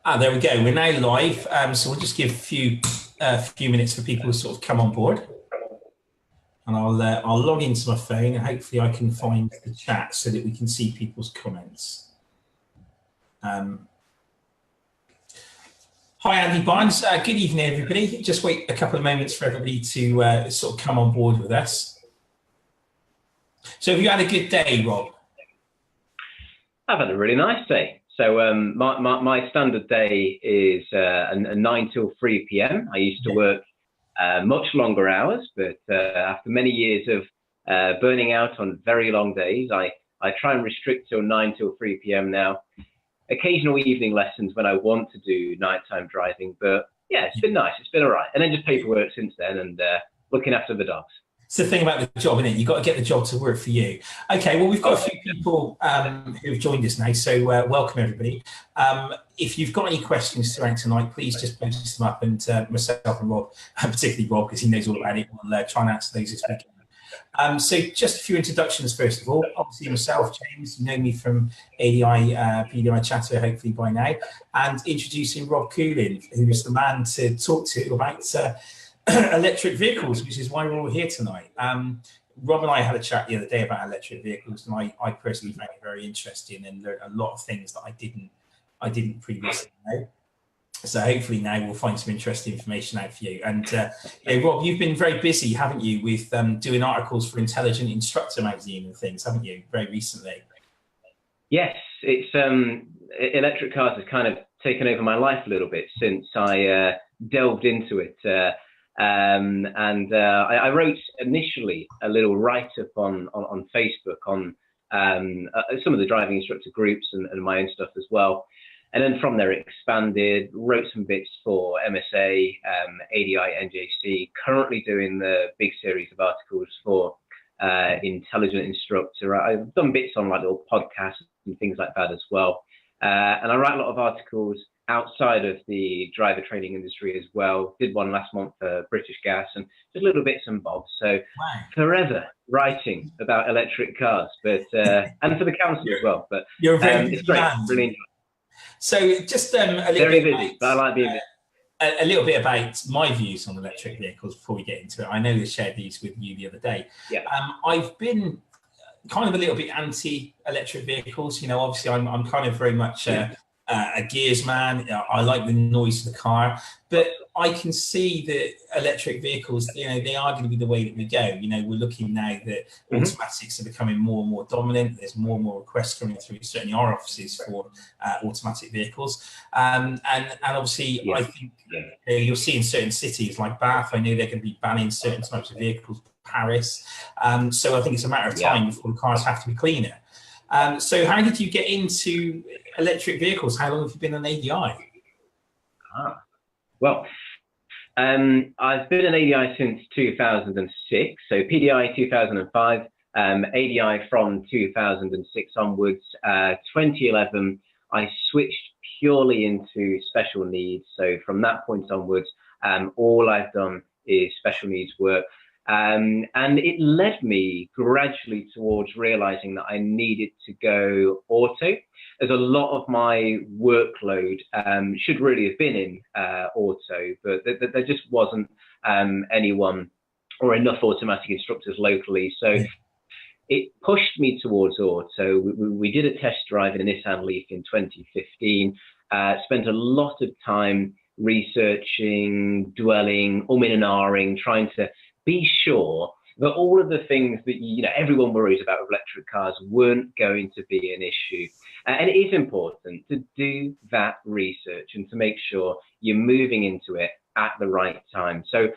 There we go. We're now live, so we'll just give a few minutes for people to sort of come on board, and I'll log into my phone and hopefully I can find the chat so that we can see people's comments. Hi, Andy Barnes. Good evening, everybody. Just wait a couple of moments for everybody to sort of come on board with us. So, have you had a good day, Rob? I've had a really nice day. So my standard day is a 9 till 3 p.m. I used to work much longer hours, but after many years of burning out on very long days, I try and restrict till 9 till 3 p.m. now. Occasional evening lessons when I want to do nighttime driving, but yeah, it's been nice. It's been all right. And then just paperwork since then and looking after the dogs. It's the thing about the job, isn't it? You've got to get the job to work for you. Okay, well, we've got a few people who've joined us now, so welcome, everybody. If you've got any questions throughout tonight, please just post them up, and myself and Rob, particularly Rob, because he knows all about it, will try and answer those this weekend. So just a few introductions, first of all. Obviously, myself, James, you know me from PDI Chatter, hopefully by now, and introducing Rob Coolin, who is the man to talk to about electric vehicles, which is why we're all here tonight. Rob and I had a chat the other day about electric vehicles, and I personally found it very interesting and learned a lot of things that I didn't previously know. So hopefully now we'll find some interesting information out for you. And Rob, you've been very busy, haven't you, with doing articles for Intelligent Instructor magazine and things, haven't you, very recently? Yes, it's electric cars has kind of taken over my life a little bit since I delved into it. I wrote initially a little write-up on Facebook on some of the driving instructor groups and my own stuff as well. And then from there it expanded, wrote some bits for MSA, ADI, NJC, currently doing the big series of articles for Intelligent Instructor. I've done bits on like little podcasts and things like that as well. And I write a lot of articles outside of the driver training industry as well. Did one last month for British Gas and just little bits and bobs. So forever writing about electric cars, but and for the council as well. But you're very it's great, really enjoy. So just a little very bit busy, but I like being busy. A little bit about my views on electric vehicles before we get into it. I know I shared these with you the other day. Yeah. I've been kind of a little bit anti-electric vehicles. You know, obviously I'm kind of very much a gears man. I like the noise of the car, but I can see that electric vehicles, you know, they are going to be the way that we go. You know, we're looking now that automatics are becoming more and more dominant. There's more and more requests coming through, certainly our offices, for automatic vehicles. And obviously, I think you'll see in certain cities like Bath, I know they're going to be banning certain types of vehicles, Paris. So I think it's a matter of time before the cars have to be cleaner. So how did you get into electric vehicles? How long have you been an ADI? Well, I've been an ADI since 2006, so PDI 2005, ADI from 2006 onwards. 2011, I switched purely into special needs. So from that point onwards, all I've done is special needs work. And it led me gradually towards realizing that I needed to go auto, as a lot of my workload should really have been in auto, but there just wasn't anyone or enough automatic instructors locally. So it pushed me towards auto. We did a test drive in a Nissan Leaf in 2015, spent a lot of time researching, dwelling, and ahhing, trying to be sure that all of the things that everyone worries about with electric cars weren't going to be an issue. And it is important to do that research and to make sure you're moving into it at the right time. So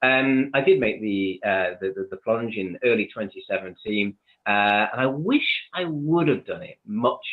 I did make the plunge in early 2017, and I wish I would have done it much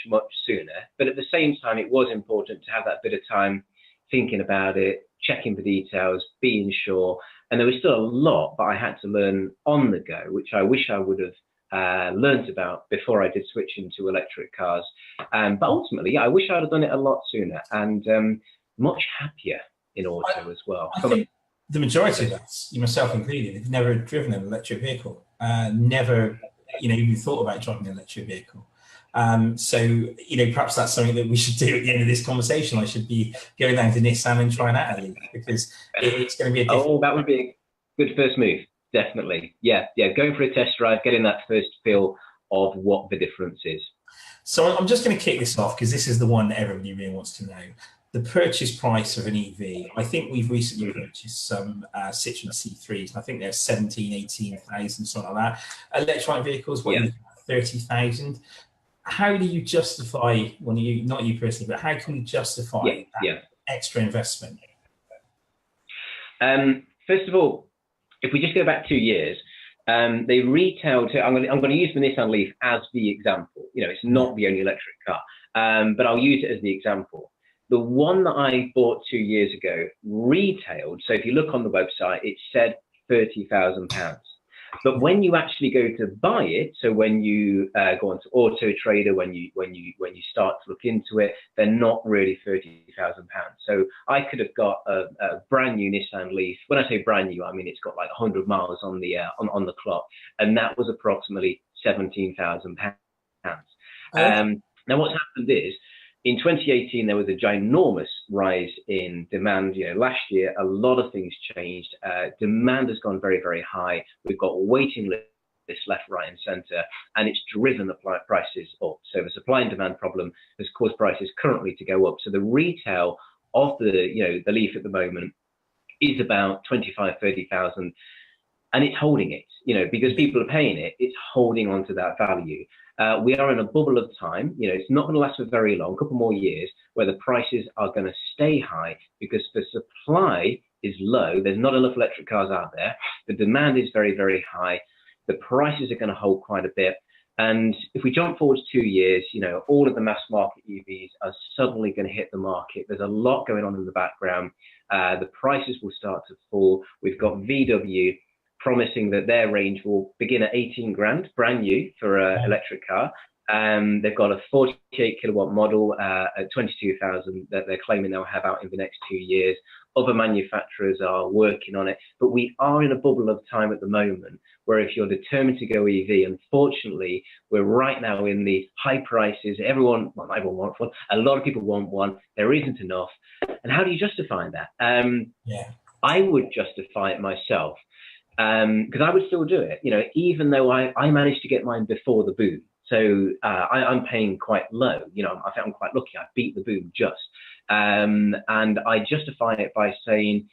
sooner. But at the same time, it was important to have that bit of time thinking about it, checking the details, being sure. And there was still a lot that I had to learn on the go, which I wish I would have learned about before I did switch into electric cars. But ultimately, I wish I'd have done it a lot sooner, and much happier in auto as well. I think the majority of us, you myself included, have never driven an electric vehicle, never even thought about driving an electric vehicle. So, perhaps that's something that we should do at the end of this conversation. I should be going down to Nissan and trying out a Leaf, because it's going to be a different... Oh, that would be a good first move. Definitely. Yeah. Going for a test drive, getting that first feel of what the difference is. So I'm just going to kick this off, because this is the one that everybody really wants to know. The purchase price of an EV. I think we've recently purchased some Citroen C3s, and I think they're 17, 18,000, something like that. Electronic vehicles, what, 30,000. How do you justify, not you personally, but how can you justify that extra investment? First of all, if we just go back 2 years, they retailed. I'm going to use the Nissan Leaf as the example. It's not the only electric car, but I'll use it as the example. The one that I bought 2 years ago retailed. So if you look on the website, it said £30,000. But when you actually go to buy it, so when you go onto Auto Trader, when you start to look into it, they're not really £30,000. So I could have got a brand new Nissan Leaf. When I say brand new, I mean it's got like 100 miles on the clock, and that was approximately £17,000. Now what's happened is, in 2018, there was a ginormous rise in demand. Last year, a lot of things changed. Demand has gone very, very high. We've got waiting lists left, right, and centre, and it's driven the prices up. So the supply and demand problem has caused prices currently to go up. So the retail of the Leaf at the moment is about 25, 30,000, and it's holding it. Because people are paying it. It's holding on to that value. We are in a bubble of time. It's not going to last for very long, a couple more years, where the prices are going to stay high because the supply is low. There's not enough electric cars out there. The demand is very, very high. The prices are going to hold quite a bit. And if we jump forward 2 years, all of the mass market EVs are suddenly going to hit the market. There's a lot going on in the background. The prices will start to fall. We've got VW promising that their range will begin at 18 grand, brand new for an electric car. They've got a 48 kilowatt model at 22,000 that they're claiming they'll have out in the next 2 years. Other manufacturers are working on it, but we are in a bubble of time at the moment where if you're determined to go EV, unfortunately, we're right now in the high prices. Not everyone wants one. A lot of people want one. There isn't enough. And how do you justify that? I would justify it myself. Because I would still do it, even though I managed to get mine before the boom. So I'm paying quite low. I think I'm quite lucky. I beat the boom just. And I justify it by saying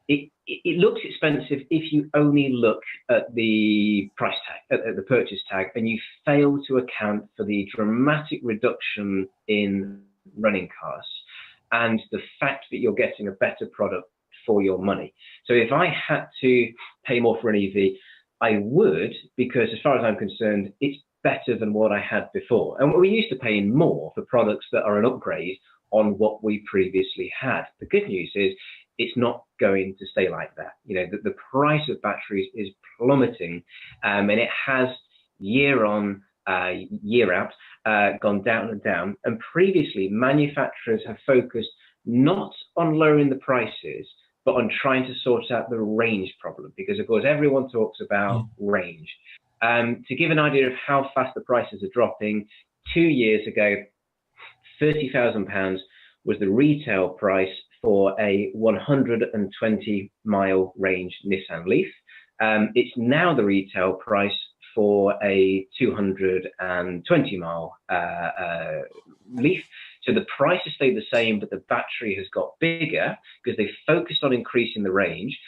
it looks expensive if you only look at the price tag, at the purchase tag, and you fail to account for the dramatic reduction in running costs and the fact that you're getting a better product for your money. So if I had to pay more for an EV, I would, because as far as I'm concerned, it's better than what I had before. And we're used to paying more for products that are an upgrade on what we previously had. The good news is it's not going to stay like that. The price of batteries is plummeting, and it has year on, year out, gone down and down. And previously, manufacturers have focused not on lowering the prices, but on trying to sort out the range problem, because of course everyone talks about range. To give an idea of how fast the prices are dropping, 2 years ago, £30,000 was the retail price for a 120-mile range Nissan Leaf. It's now the retail price for a 220-mile Leaf. So the price has stayed the same, but the battery has got bigger because they focused on increasing the range.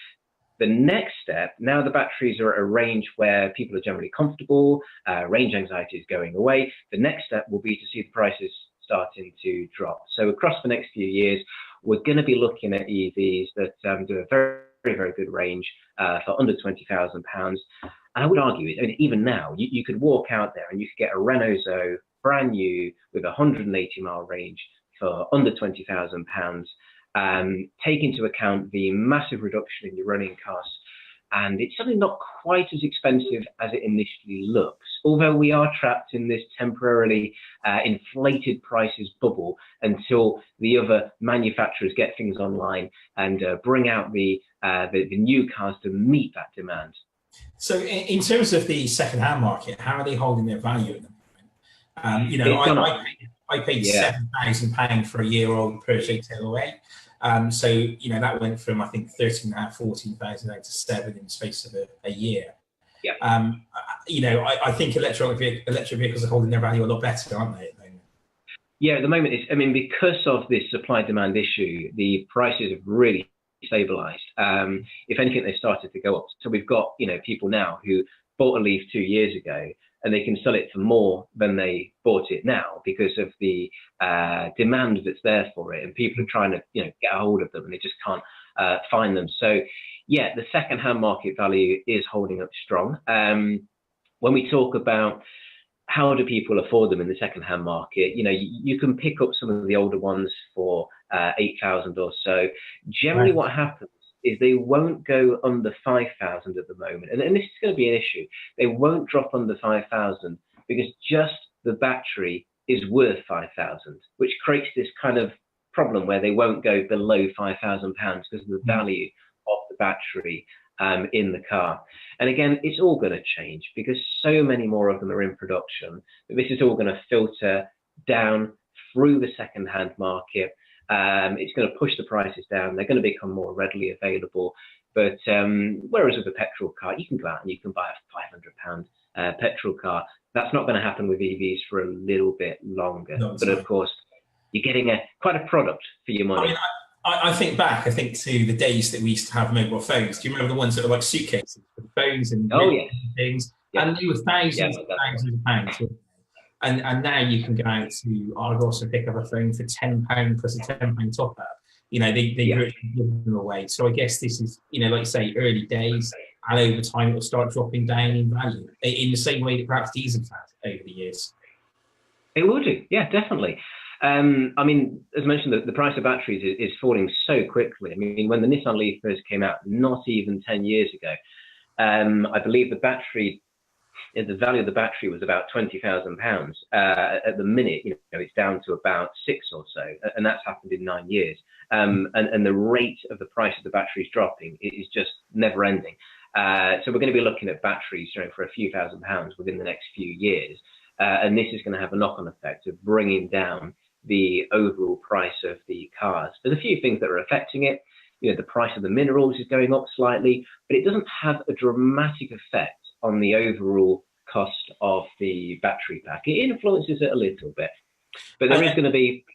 The next step, now the batteries are at a range where people are generally comfortable, range anxiety is going away. The next step will be to see the prices starting to drop. So across the next few years, we're going to be looking at EVs that do a very, very good range for under £20,000. And I would argue, even now, you could walk out there and you could get a Renault Zoe brand new with a 180-mile range for under £20,000. Take into account the massive reduction in your running costs, and it's certainly not quite as expensive as it initially looks, although we are trapped in this temporarily inflated prices bubble until the other manufacturers get things online and bring out the new cars to meet that demand. So in terms of the second-hand market, how are they holding their value at the moment? You know, It's gone up. I paid Yeah. £7,000 for a year-old Peugeot 1008. So, you know, that went from, I think, 13,500, 14,000 out to 7 in the space of a year. Yeah. You know, I think electric vehicles are holding their value a lot better, aren't they, at the moment? Yeah, at the moment, I mean, because of this supply-demand issue, the prices have really stabilized. If anything, they started to go up. So we've got, you know, people now who bought a Leaf 2 years ago, and they can sell it for more than they bought it now because of the demand that's there for it, and people are trying to, you know, get a hold of them, and they just can't find them. So, yeah, the second-hand market value is holding up strong. When we talk about how do people afford them in the second-hand market, you know, you can pick up some of the older ones for 8,000 or so. Generally, what happens is they won't go under 5,000 at the moment. And this is going to be an issue. They won't drop under 5,000 because just the battery is worth 5,000, which creates this kind of problem where they won't go below £5,000 because of the value of the battery in the car. And again, it's all going to change because so many more of them are in production. This is all going to filter down through the second-hand market. It's going to push the prices down. They're going to become more readily available. But whereas with a petrol car, you can go out and you can buy a £500 petrol car. That's not going to happen with EVs for a little bit longer. No, but of course, you're getting quite a product for your money. I think back, to the days that we used to have mobile phones. Do you remember the ones that were like suitcases with phones and things? Yeah. And they were thousands and thousands of pounds. And now you can go out to Argos and pick up a phone for £10 plus a £10 top up. You know, they give them away. So I guess this is, you know, like you say, early days, and over time it will start dropping down in value in the same way that perhaps diesel has over the years. It will do, yeah, definitely. I mean, as mentioned, the price of batteries is falling so quickly. I mean, when the Nissan Leaf first came out, not even 10 years ago, I believe the value of the battery was about £20,000. At the minute, you know, it's down to about 6 or so, and that's happened in 9 years. And the rate of the price of the batteries dropping is just never ending. So we're going to be looking at batteries, you know, for a few £1,000s within the next few years. And this is going to have a knock-on effect of bringing down the overall price of the cars. There's a few things that are affecting it. You know, the price of the minerals is going up slightly, but it doesn't have a dramatic effect on the overall cost of the battery pack. It influences it a little bit, but there is going to be...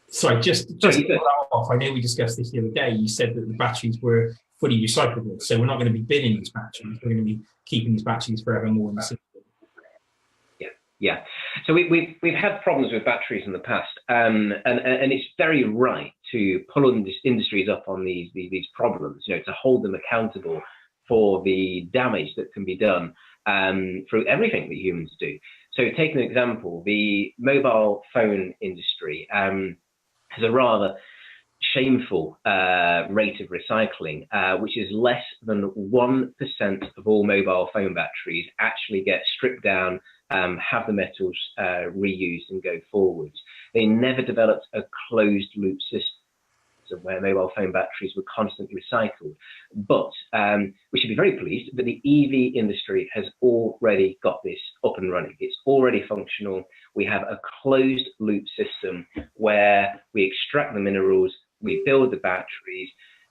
Sorry, just to put that off, I know we discussed this the other day. You said that the batteries were fully recyclable, so we're not going to be binning these batteries. We're going to be keeping these batteries forevermore in the system. Yeah, so we've had problems with batteries in the past, and it's very right to pull industries up on these problems, you know, to hold them accountable for the damage that can be done through everything that humans do. So take an example, the mobile phone industry has a rather shameful rate of recycling, which is less than 1% of all mobile phone batteries actually get stripped down, have the metals reused and go forwards. They never developed a closed loop system where mobile phone batteries were constantly recycled. But we should be very pleased that the EV industry has already got this up and running. It's already functional. We have a closed loop system where we extract the minerals, we build the batteries.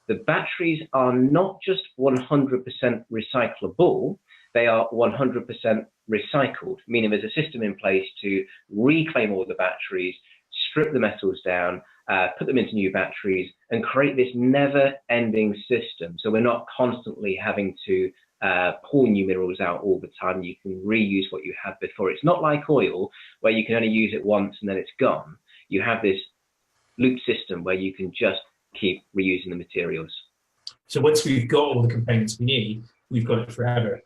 The batteries are not just 100% recyclable, they are 100% recycled, meaning there's a system in place to reclaim all the batteries, strip the metals down, put them into new batteries, and create this never-ending system. So we're not constantly having to pull new minerals out all the time. You can reuse what you had before. It's not like oil, where you can only use it once and then it's gone. You have this loop system where you can just keep reusing the materials. So once we've got all the components we need, we've got it forever.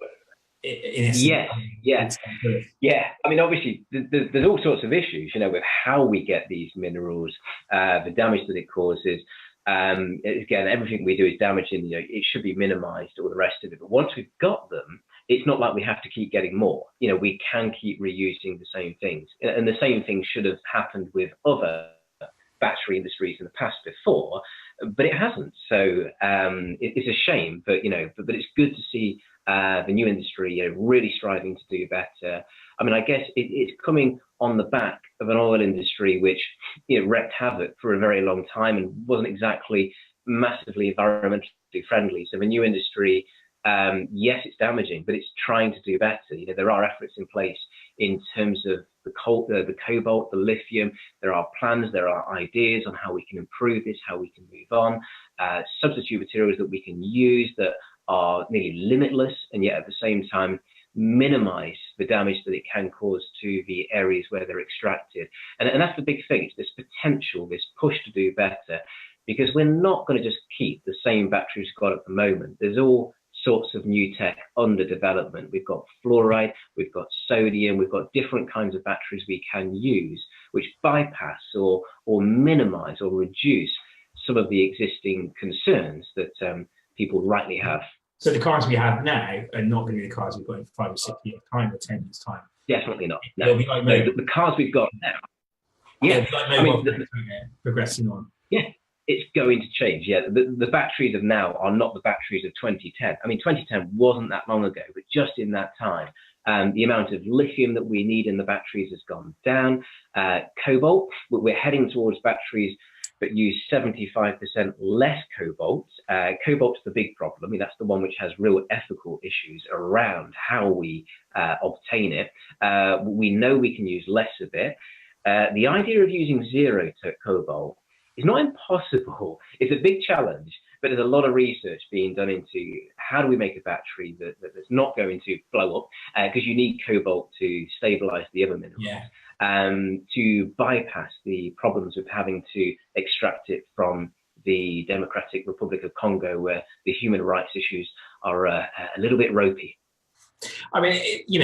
Yes. I mean, obviously, there's all sorts of issues, you know, with how we get these minerals, the damage that it causes. Again, everything we do is damaging. You know, it should be minimised, all the rest of it. But once we've got them, it's not like we have to keep getting more. You know, we can keep reusing the same things, and the same thing should have happened with other battery industries in the past before, but it hasn't. So it's a shame, but you know, but it's good to see the new industry, you know, really striving to do better. I mean, I guess it's coming on the back of an oil industry which, wreaked havoc for a very long time and wasn't exactly massively environmentally friendly. So the new industry, yes, it's damaging, but it's trying to do better. There are efforts in place in terms of the cobalt, the lithium. There are plans, there are ideas on how we can improve this, how we can move on, substitute materials that we can use that are nearly limitless, and yet at the same time minimize the damage that it can cause to the areas where they're extracted. And that's the big thing. It's this potential, this push to do better, because we're not going to just keep the same batteries we've got at the moment. There's all sorts of new tech under development. We've got fluoride, we've got sodium, we've got different kinds of batteries we can use which bypass or minimize or reduce some of the existing concerns that people rightly have. So the cars we have now are not going to be the cars we've got in 5 or 6 years time or 10 years time. Definitely not. No. It'll be like the cars we've got now. Yeah, progressing on. Yeah, it's going to change. Yeah, the batteries of now are not the batteries of 2010. I mean, 2010 wasn't that long ago, but just in that time, the amount of lithium that we need in the batteries has gone down. Cobalt, we're heading towards batteries that use 75% less cobalt. Cobalt's the big problem. I mean, that's the one which has real ethical issues around how we obtain it. We know we can use less of it. The idea of using zero cobalt is not impossible. It's a big challenge, but there's a lot of research being done into how do we make a battery that's not going to blow up, because you need cobalt to stabilize the other minerals. Yeah. To bypass the problems of having to extract it from the Democratic Republic of Congo, where the human rights issues are a little bit ropey. I mean,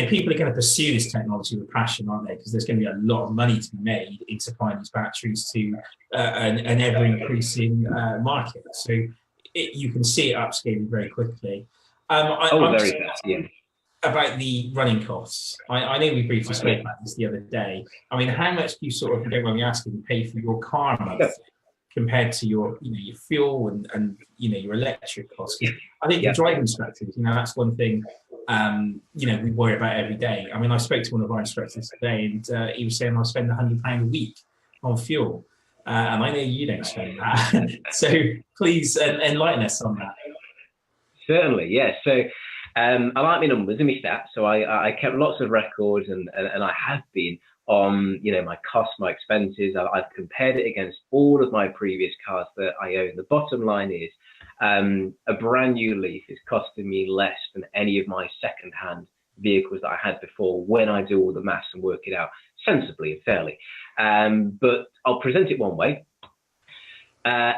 people are going to pursue this technology with passion, aren't they? Because there's going to be a lot of money to be made in supplying these batteries to an ever-increasing market. So you can see it upscaling very quickly. Very fast, yeah. About the running costs, I know we briefly spoke about this the other day. I mean, how much do you sort of, if you don't mind me asking, pay for your car monthly compared to your, your fuel and your electric costs? I think the driving instructors, that's one thing, we worry about every day. I mean, I spoke to one of our instructors today, and he was saying I spend £100 a week on fuel, and I know you don't spend that. So please enlighten us on that. Certainly, yes. So. I like my numbers and my stats, so I kept lots of records, and I have been on, my costs, my expenses. I've compared it against all of my previous cars that I own. The bottom line is a brand new Leaf is costing me less than any of my second-hand vehicles that I had before when I do all the maths and work it out sensibly and fairly. But I'll present it one way.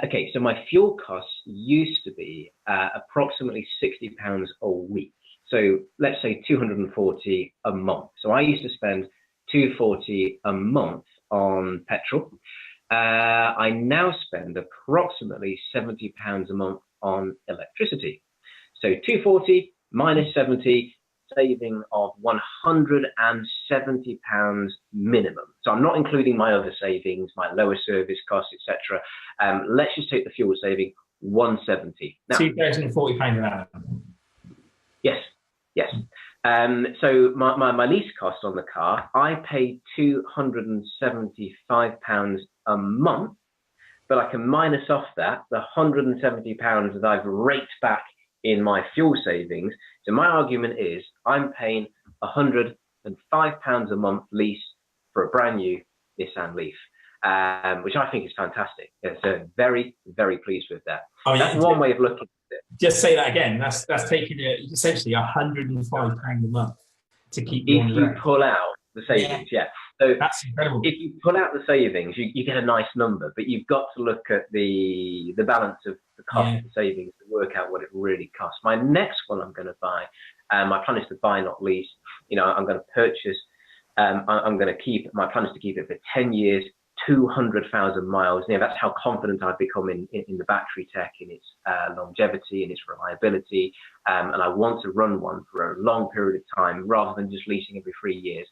Okay, so my fuel costs used to be approximately £60 a week. So let's say 240 a month. So I used to spend 240 a month on petrol. I now spend approximately £70 a month on electricity. So 240 minus 70, saving of £170 minimum. So I'm not including my other savings, my lower service costs, etc. Let's just take the fuel saving, 170. Now, £2,040 an hour. Yes. So my lease cost on the car, I pay £275 a month, but I can minus off that the £170 that I've raked back in my fuel savings. So my argument is I'm paying £105 a month lease for a brand new Nissan Leaf, which I think is fantastic. So very, very pleased with that. That's one way of looking at it. Just say that again. That's taking essentially £105 a month to keep you on the road. If you pull out the savings, yeah. So that's incredible. If you pull out the savings, you get a nice number, but you've got to look at the balance of the cost of the savings to work out what it really costs. My next one I'm going to buy, my plan is to buy, not lease. I'm going to purchase. I'm going to keep. My plan is to keep it for 10 years, 200,000 miles. That's how confident I've become in the battery tech, in its longevity, and its reliability. And I want to run one for a long period of time rather than just leasing every 3 years.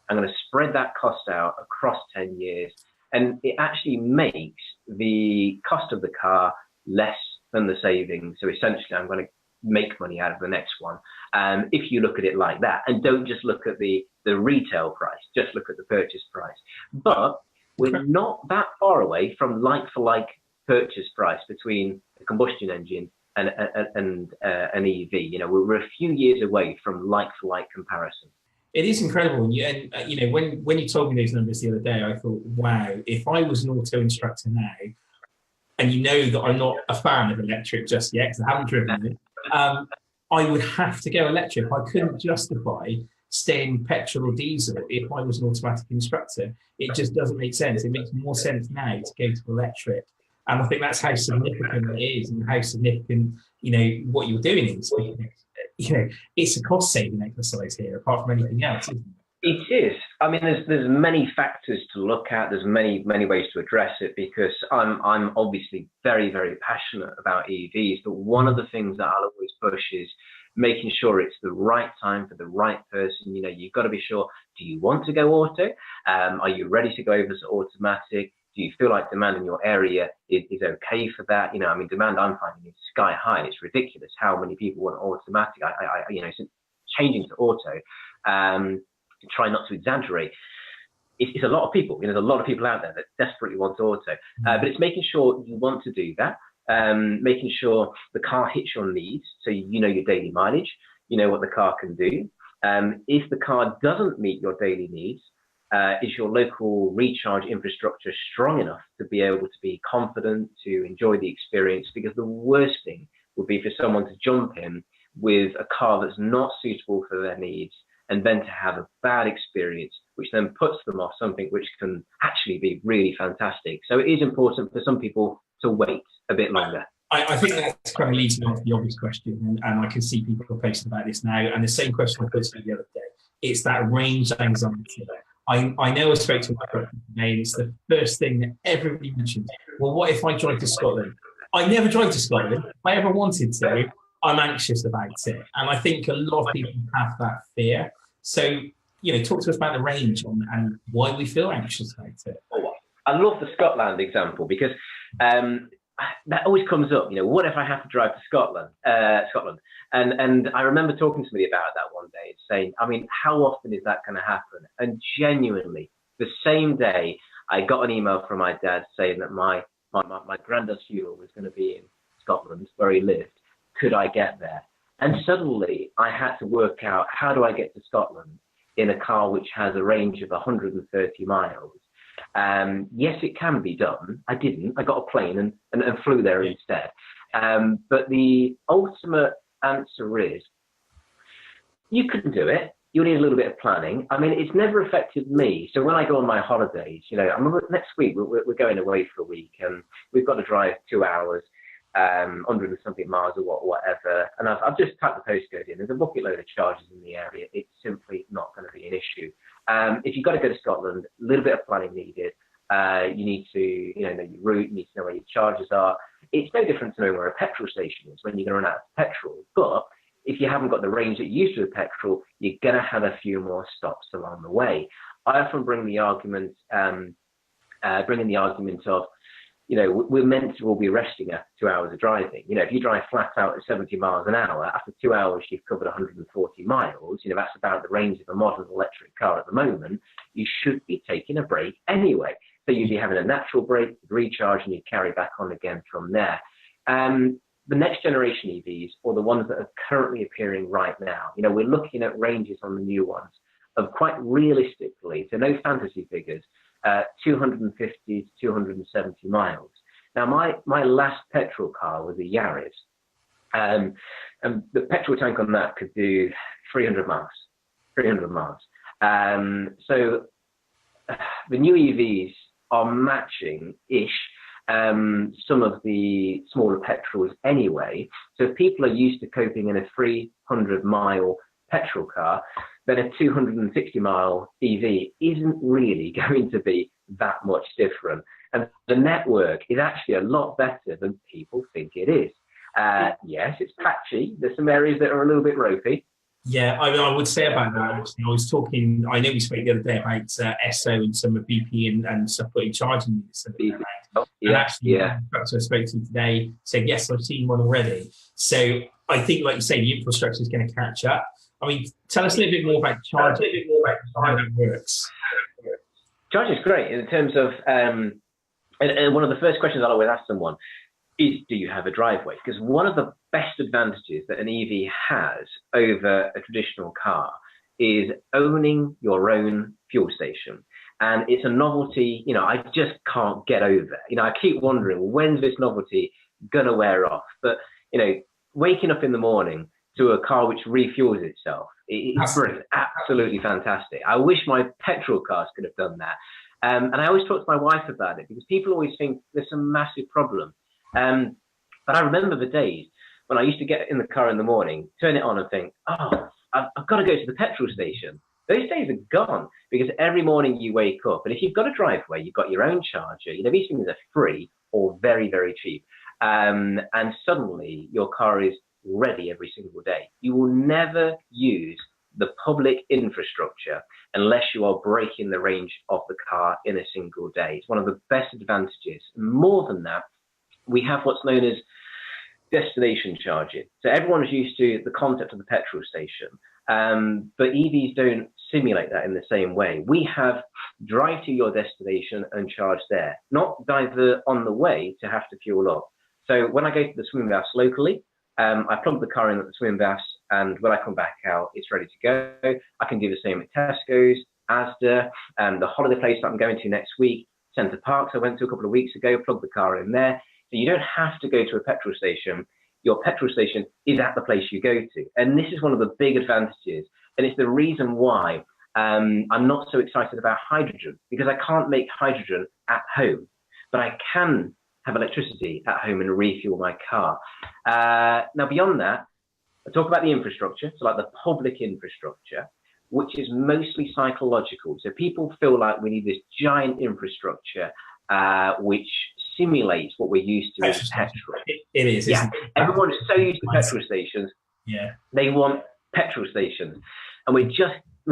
I'm going to spread that cost out across 10 years. And it actually makes the cost of the car less than the savings. So essentially, I'm going to make money out of the next one. if you look at it like that, and don't just look at the retail price, just look at the purchase price. But we're not that far away from like-for-like purchase price between a combustion engine and an EV. You know, we're a few years away from like-for-like comparison. It is incredible. And you know, when you told me those numbers the other day, I thought, wow, if I was an auto instructor now, and you know that I'm not a fan of electric just yet because I haven't driven it, I would have to go electric. I couldn't justify staying petrol or diesel if I was an automatic instructor. It just doesn't make sense. It makes more sense now to go to electric. And I think that's how significant it is, and how significant, you know, what you're doing is. You know, it's a cost-saving exercise here, apart from anything else, isn't it? It is. I mean, there's many factors to look at. There's many ways to address it, because I'm obviously very, very passionate about EVs. But one of the things that I'll always push is making sure it's the right time for the right person. You know, you've got to be sure, do you want to go auto? Are you ready to go over to automatic? Do you feel like demand in your area is okay for that? You know, I mean, demand I'm finding is sky high. It's ridiculous how many people want automatic. You know, since changing to auto, try not to exaggerate. It's a lot of people. You know, there's a lot of people out there that desperately want auto, but it's making sure you want to do that. Making sure the car hits your needs, so you know your daily mileage, you know what the car can do. If the car doesn't meet your daily needs, is your local recharge infrastructure strong enough to be able to be confident, to enjoy the experience? Because the worst thing would be for someone to jump in with a car that's not suitable for their needs, and then to have a bad experience, which then puts them off something which can actually be really fantastic. So it is important for some people to wait a bit longer. I think that kind of leads me on to the obvious question, and I can see people posting about this now, and the same question I posted the other day. It's that range anxiety. I know I spoke to my friend today, and it's the first thing that everybody mentions. Well, what if I drive to Scotland? I never drive to Scotland. If I ever wanted to, I'm anxious about it. And I think a lot of people have that fear. So, you know, talk to us about the range and why we feel anxious about it. I love the Scotland example, because that always comes up. You know, what if I have to drive to Scotland? And I remember talking to somebody about that one day, saying, I mean, how often is that going to happen? And genuinely, the same day, I got an email from my dad saying that my granddad's funeral was going to be in Scotland, where he lived. Could I get there? And suddenly, I had to work out, how do I get to Scotland in a car which has a range of 130 miles? Yes, it can be done. I didn't. I got a plane and flew there instead. But the ultimate answer is, you couldn't do it. You need a little bit of planning. I mean, it's never affected me. So when I go on my holidays, you know, next week we're going away for a week, and we've got to drive 2 hours, 100 and something miles or whatever. And I've just typed the postcode in. There's a bucket load of charges in the area. It's simply not going to be an issue. If you've got to go to Scotland, a little bit of planning needed. You need to, you know your route. You need to know where your charges are. It's no different to knowing where a petrol station is when you're going to run out of petrol. But if you haven't got the range that you used to with petrol, you're going to have a few more stops along the way. I often bring the argument, of, you know, we're meant to all be resting after 2 hours of driving. You know, if you drive flat out at 70 miles an hour, after 2 hours, you've covered 140 miles. You know, that's about the range of a modern electric car at the moment. You should be taking a break anyway. So you'd be having a natural break, recharge, and you carry back on again from there. The next generation EVs, or the ones that are currently appearing right now, you know, we're looking at ranges on the new ones of, quite realistically, so no fantasy figures, 250 to 270 miles. Now, my last petrol car was a Yaris, and the petrol tank on that could do 300 miles. So the new EVs are matching-ish some of the smaller petrols anyway. So if people are used to coping in a 300-mile petrol car, then a 260-mile EV isn't really going to be that much different. And the network is actually a lot better than people think it is. Yes, it's patchy. There's some areas that are a little bit ropey. Yeah, I would say about that, actually. I know we spoke the other day about SO and some of BP and stuff putting charging units around. So I spoke to today said, yes, I've seen one already. So I think, like you say, the infrastructure is going to catch up. I mean, tell us a little bit more about charging, how that works. Charging is great in terms of, and one of the first questions I always ask someone is, do you have a driveway? Because one of the best advantages that an Eevee has over a traditional car is owning your own fuel station. And it's a novelty, you know, I just can't get over. You know, I keep wondering, when's this novelty gonna wear off? But, you know, waking up in the morning to a car which refuels itself, it's brilliant, absolutely fantastic. I wish my petrol cars could have done that. And I always talk to my wife about it because people always think there's a massive problem. But I remember the days when I used to get in the car in the morning, turn it on and think, oh, I've got to go to the petrol station. Those days are gone because every morning you wake up, and if you've got a driveway, you've got your own charger, you know, these things are free or very, very cheap. And suddenly your car is ready every single day. You will never use the public infrastructure unless you are breaking the range of the car in a single day. It's one of the best advantages. More than that, we have what's known as destination charging. So everyone's used to the concept of the petrol station, but EVs don't simulate that in the same way. We have drive to your destination and charge there, not divert on the way to have to fuel up. So when I go to the swim baths locally, I plug the car in at the swim baths, and when I come back out, it's ready to go. I can do the same at Tesco's, Asda, the holiday place that I'm going to next week, Centre Parks I went to a couple of weeks ago, plug the car in there. So you don't have to go to a petrol station. Your petrol station is at the place you go to. And this is one of the big advantages. And it's the reason why I'm not so excited about hydrogen, because I can't make hydrogen at home, but I can have electricity at home and refuel my car. Now, beyond that, I talk about the infrastructure, so like the public infrastructure, which is mostly psychological. So people feel like we need this giant infrastructure, which simulates what we're used to as petrol. It is. Yeah, everyone is so used to petrol stations. Yeah, they want petrol stations, and we've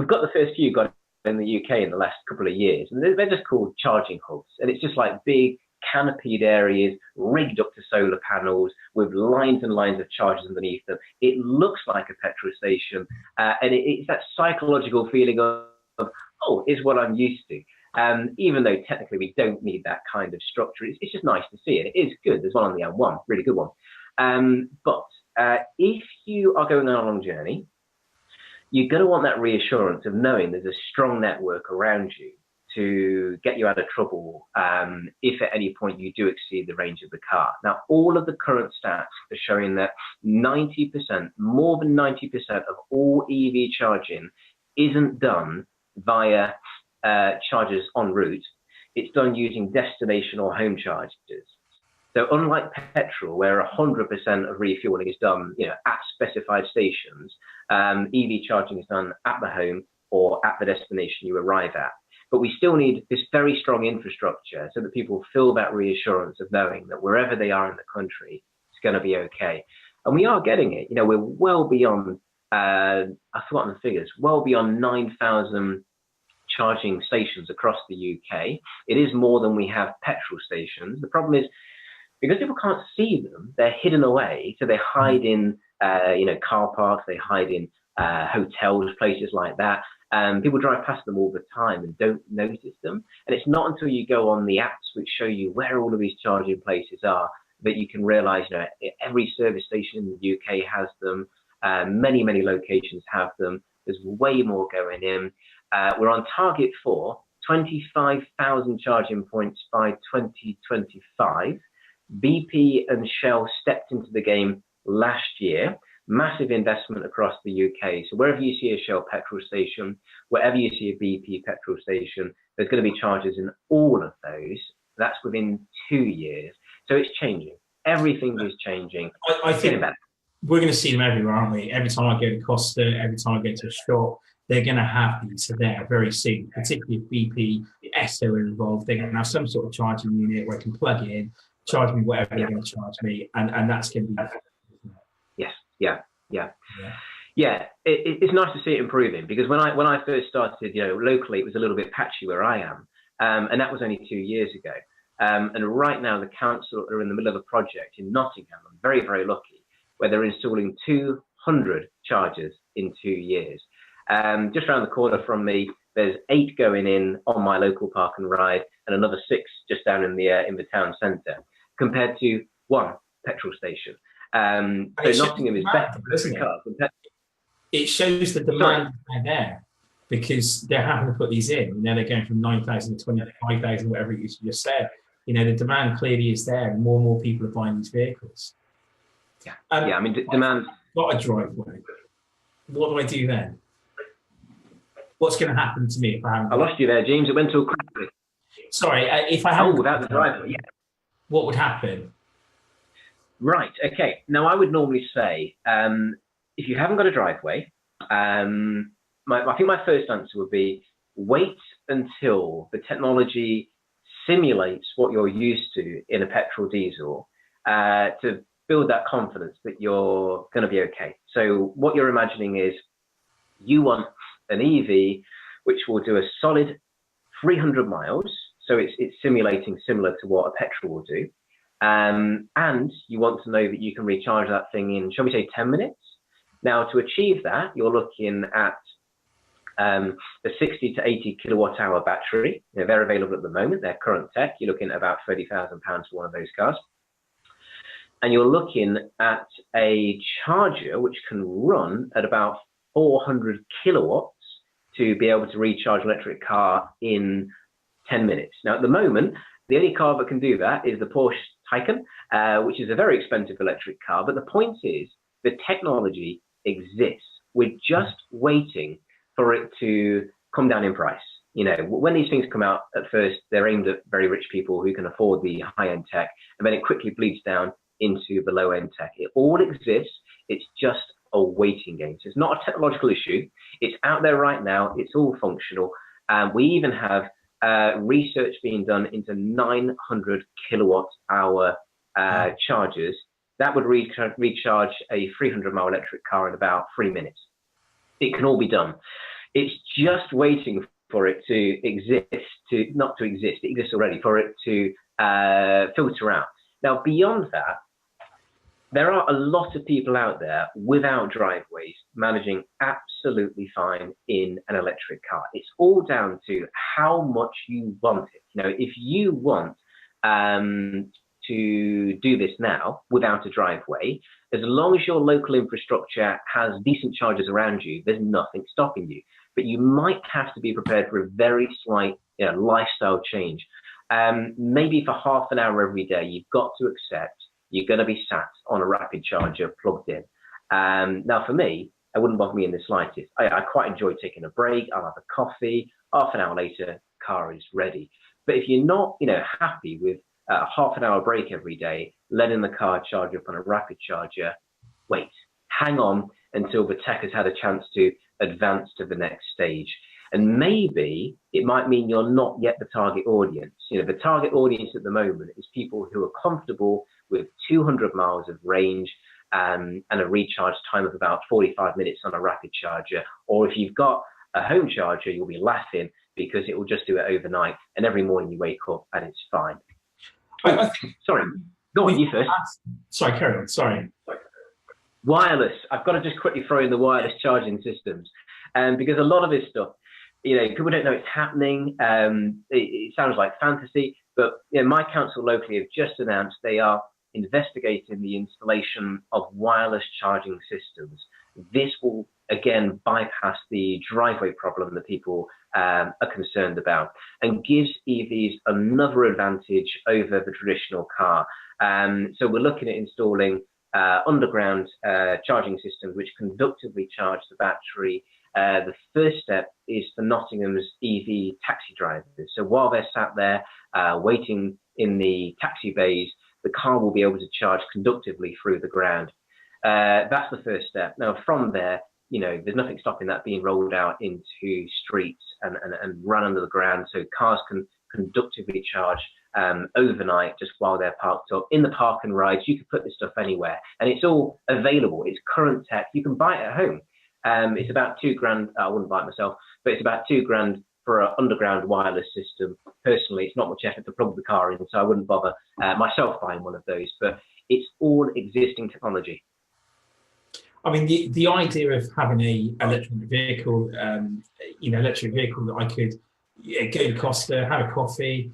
got the first few got in the UK in the last couple of years, and they're just called charging hubs, and it's just like big canopied areas rigged up to solar panels with lines and lines of chargers underneath them. It looks like a petrol station, and it's that psychological feeling of oh, is what I'm used to. Even though technically we don't need that kind of structure, it's just nice to see it. It is good. There's one on the M1, really good one. But if you are going on a long journey, you're going to want that reassurance of knowing there's a strong network around you to get you out of trouble if at any point you do exceed the range of the car. Now, all of the current stats are showing that 90%, more than 90% of all EV charging isn't done via chargers en route. It's done using destination or home chargers. So unlike petrol, where 100% of refueling is done, you know, at specified stations, EV charging is done at the home or at the destination you arrive at. But we still need this very strong infrastructure so that people feel that reassurance of knowing that wherever they are in the country, it's going to be okay. And we are getting it. You know, we're well beyond, I've forgotten the figures, well beyond 9,000 charging stations across the UK. It is more than we have petrol stations. The problem is, because people can't see them, they're hidden away. So they hide in, you know, car parks, they hide in hotels, places like that. People drive past them all the time and don't notice them. And it's not until you go on the apps which show you where all of these charging places are that you can realize, you know, every service station in the UK has them. Many, many locations have them. There's way more going in. We're on target for 25,000 charging points by 2025. BP and Shell stepped into the game last year. Massive investment across the UK. So wherever you see a Shell petrol station, wherever you see a BP petrol station, there's going to be chargers in all of those. That's within 2 years. So it's changing. Everything is changing. I think we're going to see them everywhere, aren't we? Every time I go to Costa, every time I go to a shop, they're going to have these there very soon, particularly if BP, Esso are involved. They're going to have some sort of charging unit where I can plug in, charge me whatever they're going to charge me, and that's going to be... Yeah, it's nice to see it improving, because when I first started, you know, locally, it was a little bit patchy where I am, and that was only 2 years ago. And right now, the council are in the middle of a project in Nottingham. I'm very, very lucky, where they're installing 200 chargers in 2 years. Just around the corner from me, there's 8 going in on my local park and ride, and another 6 just down in the town centre, compared to 1 petrol station. So Nottingham is better for cars. It shows the demand there, because they're having to put these in. You know, they're going from 9,000 to 25,000, whatever it is you just said. You know, the demand clearly is there, and more people are buying these vehicles. Yeah, I mean, demand. Got a driveway. What do I do then? What's going to happen to me if I haven't? I lost you there, James. It went too quickly. Sorry, if I haven't. Without the driveway, yeah. What would happen? Right. Okay. Now, I would normally say, if you haven't got a driveway, I think my first answer would be wait until the technology simulates what you're used to in a petrol diesel to build that confidence that you're going to be okay. So what you're imagining is you want an Eevee which will do a solid 300 miles. So it's simulating similar to what a petrol will do. And you want to know that you can recharge that thing in, shall we say, 10 minutes? Now, to achieve that, you're looking at a 60 to 80 kilowatt hour battery. You know, they're available at the moment. They're current tech. You're looking at about £30,000 for one of those cars. And you're looking at a charger which can run at about 400 kilowatts to be able to recharge an electric car in 10 minutes. Now, at the moment, the only car that can do that is the Porsche Taycan, which is a very expensive electric car. But the point is, the technology exists. We're just waiting for it to come down in price. You know, when these things come out at first, they're aimed at very rich people who can afford the high-end tech, and then it quickly bleeds down into the low-end tech. It all exists. It's just a waiting game. So it's not a technological issue. It's out there right now. It's all functional. We even have research being done into 900 kilowatt hour chargers that would recharge a 300-mile electric car in about 3 minutes. It can all be done. It's just waiting for it to exist, not to exist, it exists already, for it to filter out. Now, beyond that, there are a lot of people out there without driveways managing absolutely fine in an electric car. It's all down to how much you want it. You know, if you want to do this now without a driveway, as long as your local infrastructure has decent chargers around you, there's nothing stopping you. But you might have to be prepared for a very slight, lifestyle change. Maybe for half an hour every day, you've got to accept you're going to be sat on a rapid charger plugged in. Now, for me, it wouldn't bother me in the slightest. I quite enjoy taking a break. I'll have a coffee. Half an hour later, car is ready. But if you're not, happy with a half an hour break every day, letting the car charge up on a rapid charger, wait, hang on until the tech has had a chance to advance to the next stage. And maybe it might mean you're not yet the target audience. The target audience at the moment is people who are comfortable with 200 miles of range and a recharge time of about 45 minutes on a rapid charger. Or if you've got a home charger, you'll be laughing because it will just do it overnight. And every morning you wake up and it's fine. Sorry, go on, you first. Sorry, carry on, sorry. Wireless. I've got to just quickly throw in the wireless charging systems. Because a lot of this stuff, people don't know it's happening. It sounds like fantasy, but my council locally have just announced they are investigating the installation of wireless charging systems. This will, again, bypass the driveway problem that people are concerned about and gives EVs another advantage over the traditional car. So we're looking at installing underground charging systems which conductively charge the battery. The first step is for Nottingham's EV taxi drivers. So while they're sat there waiting in the taxi bays, the car will be able to charge conductively through the ground. That's the first step. Now, from there, there's nothing stopping that being rolled out into streets and run under the ground, so cars can conductively charge overnight just while they're parked up. In the park and rides, you can put this stuff anywhere, and it's all available. It's current tech. You can buy it at home. It's about £2,000. I wouldn't buy it myself, but it's about £2,000 for an underground wireless system. Personally, it's not much effort to plug the car in, so I wouldn't bother myself buying one of those. But it's all existing technology. I mean, the idea of having a electric vehicle, electric vehicle that I could go to Costa, have a coffee,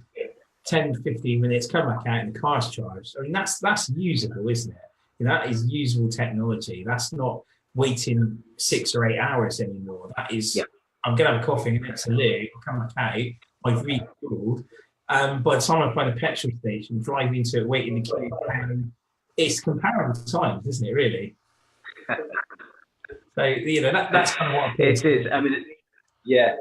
10, 15 minutes, come back out and the car's charged. I mean, that's usable, isn't it? That is usable technology. That's not waiting 6 or 8 hours anymore. That is, yeah. I'm going to have a coffee and it's a loo, I'll come back out, I've refueled. By the time I find a petrol station, drive into it, wait in the queue, it's comparable times, isn't it, really? So, that's kind of what it is. I mean, yeah,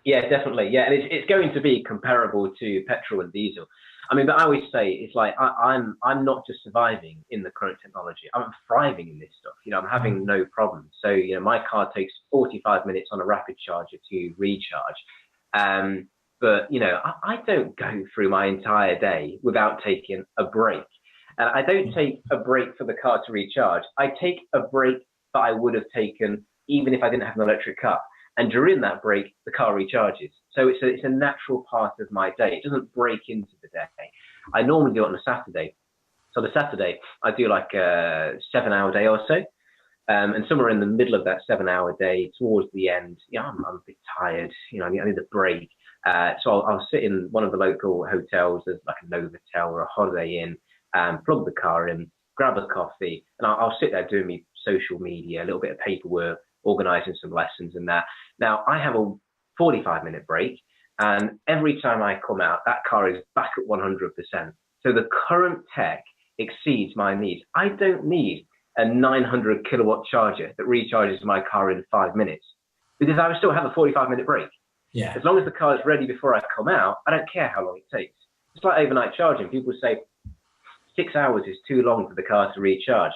definitely. Yeah, and it's going to be comparable to petrol and diesel. I mean, but I always say it's like I'm not just surviving in the current technology. I'm thriving in this stuff. I'm having no problems. So my car takes 45 minutes on a rapid charger to recharge. But I don't go through my entire day without taking a break. And I don't take a break for the car to recharge. I take a break that I would have taken even if I didn't have an electric car. And during that break, the car recharges. So it's a natural part of my day. It doesn't break into the day. I normally do it on a Saturday. So the Saturday, I do like a 7-hour day or so. And somewhere in the middle of that 7-hour day, towards the end, I'm a bit tired. I need a break. So I'll sit in one of the local hotels. There's like a Novotel or a Holiday Inn, plug the car in, grab a coffee, and I'll sit there doing my social media, a little bit of paperwork, organising some lessons and that. Now, I have a 45-minute break, and every time I come out, that car is back at 100%. So the current tech exceeds my needs. I don't need a 900 kilowatt charger that recharges my car in 5 minutes, because I will still have a 45-minute break. Yeah. As long as the car is ready before I come out, I don't care how long it takes. It's like overnight charging. People say 6 hours is too long for the car to recharge.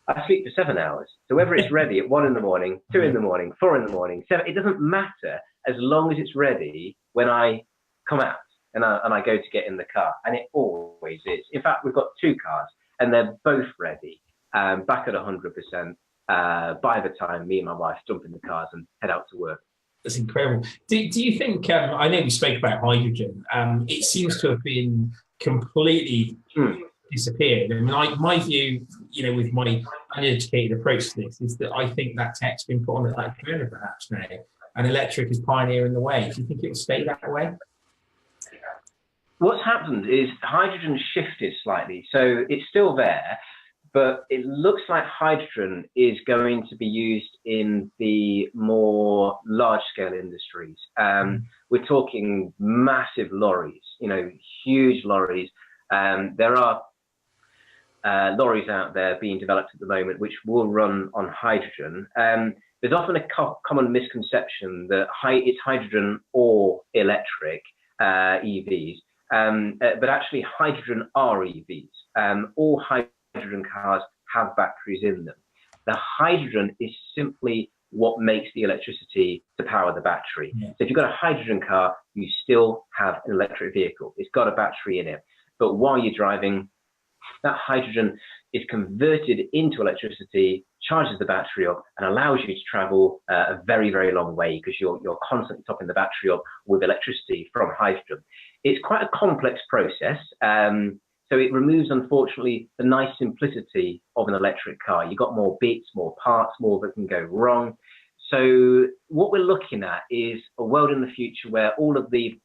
I sleep for 7 hours. So whether it's ready at 1 in the morning, 2 in the morning, 4 in the morning, 7, it doesn't matter as long as it's ready when I come out and I go to get in the car. And it always is. In fact, we've got 2 cars and they're both ready, back at 100% by the time me and my wife jump in the cars and head out to work. That's incredible. Do you think, I know we spoke about hydrogen, it seems to have been completely disappeared. I mean, my view, with my uneducated approach to this, is that I think that tech's been put on the back burner perhaps now, and electric is pioneering the way. Do you think it will stay that way? What's happened is hydrogen shifted slightly. So it's still there, but it looks like hydrogen is going to be used in the more large-scale industries. We're talking massive lorries, huge lorries. There are lorries out there being developed at the moment which will run on hydrogen. There's often a common misconception that it's hydrogen or electric EVs, but actually hydrogen are EVs. All hydrogen cars have batteries in them. The hydrogen is simply what makes the electricity to power the battery. Yeah. So if you've got a hydrogen car, you still have an electric vehicle. It's got a battery in it. But while you're driving, that hydrogen is converted into electricity, charges the battery up, and allows you to travel a very, very long way, because you're constantly topping the battery up with electricity from hydrogen. It's quite a complex process. So it removes, unfortunately, the nice simplicity of an electric car. You've got more bits, more parts, more that can go wrong. So what we're looking at is a world in the future where all of the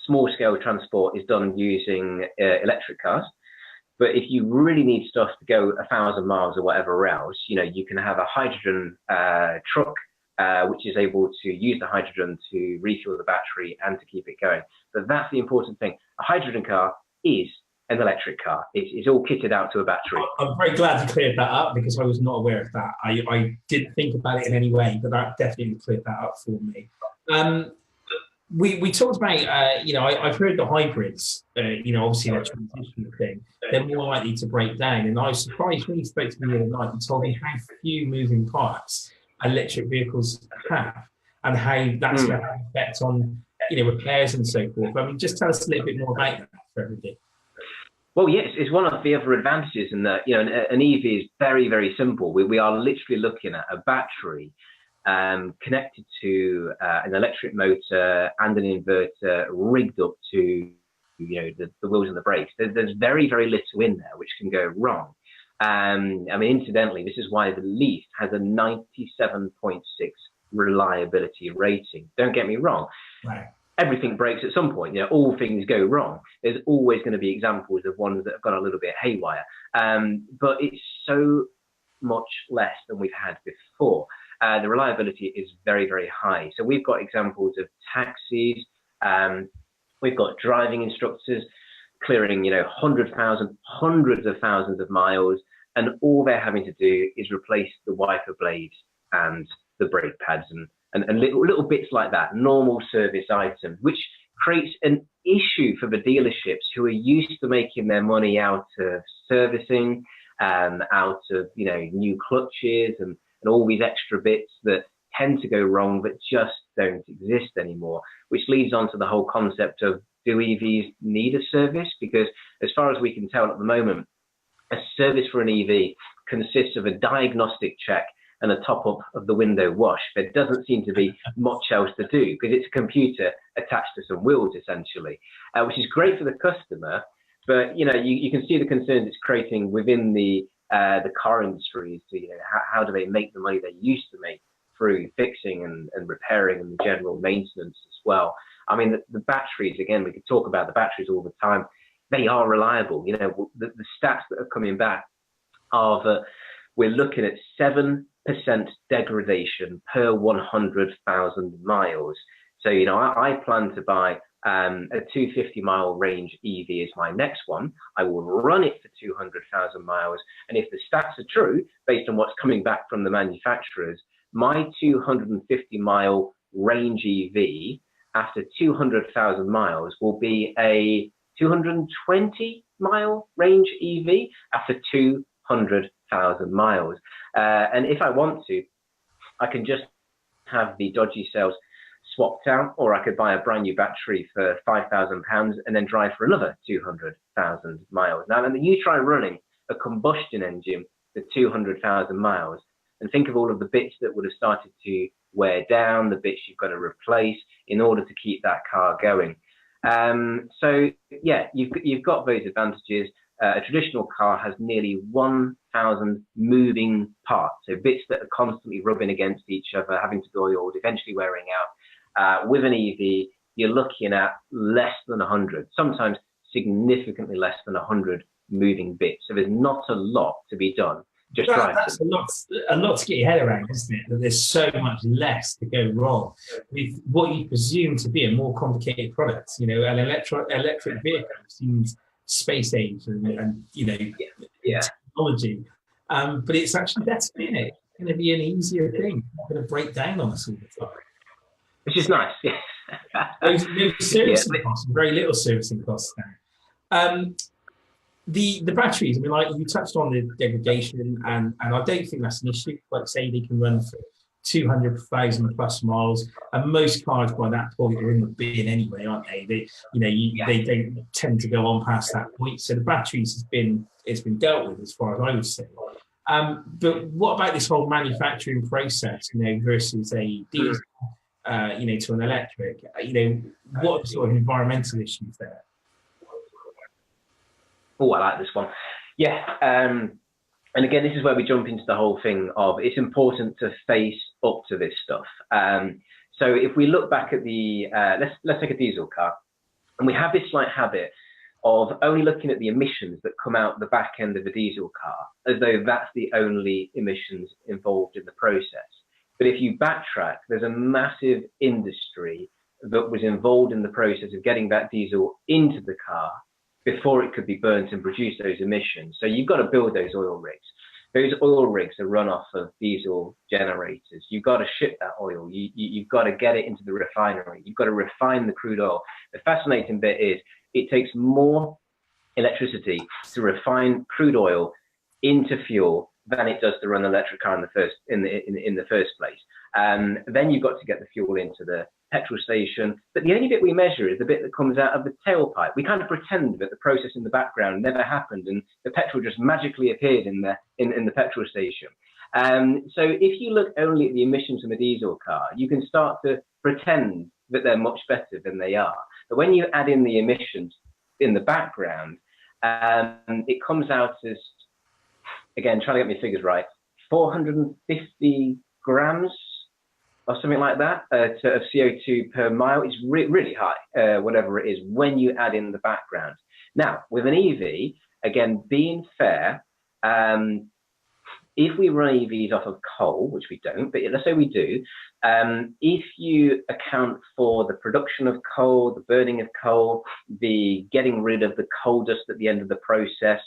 small-scale transport is done using electric cars. But if you really need stuff to go 1,000 miles or whatever else, you can have a hydrogen truck, which is able to use the hydrogen to refuel the battery and to keep it going. But that's the important thing. A hydrogen car is an electric car. It's all kitted out to a battery. I'm very glad you cleared that up, because I was not aware of that. I didn't think about it in any way, but that definitely cleared that up for me. We talked about, I've heard the hybrids, obviously that transition thing, they're more likely to break down. And I was surprised when you spoke to me the other night, you told me how few moving parts electric vehicles have, and how that's going to have an effect on, repairs and so forth. I mean, just tell us a little bit more about that for everybody. Well, yes, it's one of the other advantages in that, an Eevee is very, very simple. We are literally looking at a battery connected to an electric motor and an inverter rigged up to, the wheels and the brakes. There's very, very little in there which can go wrong. I mean, incidentally, this is why the Leaf has a 97.6 reliability rating. Don't get me wrong. Right. Everything breaks at some point. You know, all things go wrong. There's always going to be examples of ones that have gone a little bit haywire. But it's so much less than we've had before. The reliability is very, very high. So we've got examples of taxis. We've got driving instructors clearing, you know, hundreds of thousands of miles, and all they're having to do is replace the wiper blades and the brake pads and little bits like that, normal service items, which creates an issue for the dealerships who are used to making their money out of servicing, out of, you know, new clutches and all these extra bits that tend to go wrong but just don't exist anymore, which leads on to the whole concept of, do EVs need a service? Because as far as we can tell at the moment, a service for an EV consists of a diagnostic check and a top up of the window wash. There doesn't seem to be much else to do because it's a computer attached to some wheels essentially, which is great for the customer. But you know, you can see the concerns it's creating within the car industry as to, you know, how do they make the money they used to make through fixing and repairing and general maintenance as well. I mean, the batteries, again, we could talk about the batteries all the time. They are reliable. You know, the stats that are coming back are that we're looking at 7% degradation per 100,000 miles. So, you know, I plan to buy a 250-mile range EV as my next one. I will run it for 200,000 miles. And if the stats are true, based on what's coming back from the manufacturers, my 250-mile range EV after 200,000 miles will be a 220-mile range EV after 200,000 miles. And if I want to, I can just have the dodgy cells swapped out, or I could buy a brand new battery for £5,000 and then drive for another 200,000 miles. Now, then you try running a combustion engine for 200,000 miles and think of all of the bits that would have started to wear down, the bits you've got to replace in order to keep that car going. So yeah, you've got those advantages. A traditional car has nearly 1,000 moving parts, so bits that are constantly rubbing against each other, having to be oiled, eventually wearing out. With an EV, you're looking at less than 100, sometimes significantly less than 100 moving bits. So there's not a lot to be done. Just that's a lot to get your head around, isn't it? That there's so much less to go wrong with what you presume to be a more complicated product. You know, an electric vehicle seems space age and you know, technology, but it's actually better, isn't it? It's going to be an easier thing. It's not going to break down on us all the time. Which is nice. No servicing costs, very little servicing costs now. The batteries, I mean, like you touched on the degradation, and I don't think that's an issue. Like, say they can run for 200,000 plus miles, and most cars by that point are in the bin anyway, aren't they? They don't tend to go on past that point. So the batteries it's been dealt with as far as I would say. But what about this whole manufacturing process, you know, versus a diesel, you know, to an electric? You know, what sort of environmental issues there? Oh, I like this one. Yeah. And again, this is where we jump into the whole thing of it's important to face up to this stuff. So if we look back at the, let's take a diesel car, and we have this slight habit of only looking at the emissions that come out the back end of a diesel car, as though that's the only emissions involved in the process. But if you backtrack, there's a massive industry that was involved in the process of getting that diesel into the car before it could be burnt and produce those emissions. So you've got to build those oil rigs. Those oil rigs are run off of diesel generators. You've got to ship that oil. You've got to get it into the refinery. You've got to refine the crude oil. The fascinating bit is it takes more electricity to refine crude oil into fuel than it does to run an electric car in the first place. Then you've got to get the fuel into the petrol station, but the only bit we measure is the bit that comes out of the tailpipe. We kind of pretend that the process in the background never happened and the petrol just magically appeared in the petrol station. So if you look only at the emissions from a diesel car, you can start to pretend that they're much better than they are. But when you add in the emissions in the background, it comes out as again, trying to get my figures right, 450 grams or something like that of CO2 per mile. Is really high, whatever it is, when you add in the background. Now, with an EV, again, being fair, if we run EVs off of coal, which we don't, but let's say we do, if you account for the production of coal, the burning of coal, the getting rid of the coal dust at the end of the process,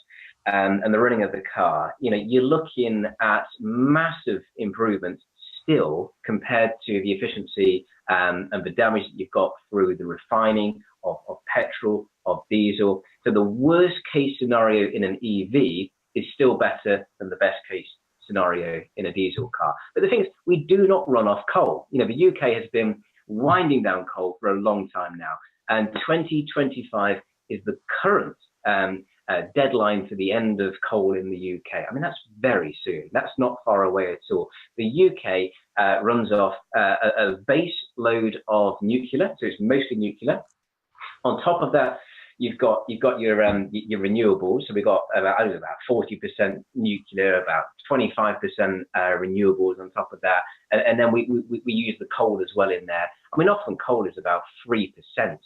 and the running of the car, you're looking at massive improvements still compared to the efficiency and the damage that you've got through the refining of petrol, of diesel. So the worst case scenario in an EV is still better than the best case scenario in a diesel car. But the thing is, we do not run off coal. The UK has been winding down coal for a long time now, and 2025 is the current deadline for the end of coal in the UK. I mean, that's very soon. That's not far away at all. The UK runs off a base load of nuclear, so it's mostly nuclear. On top of that, you've got your renewables. So we've got about 40% nuclear, about 25% renewables on top of that, and then we use the coal as well in there. I mean, often coal is about 3%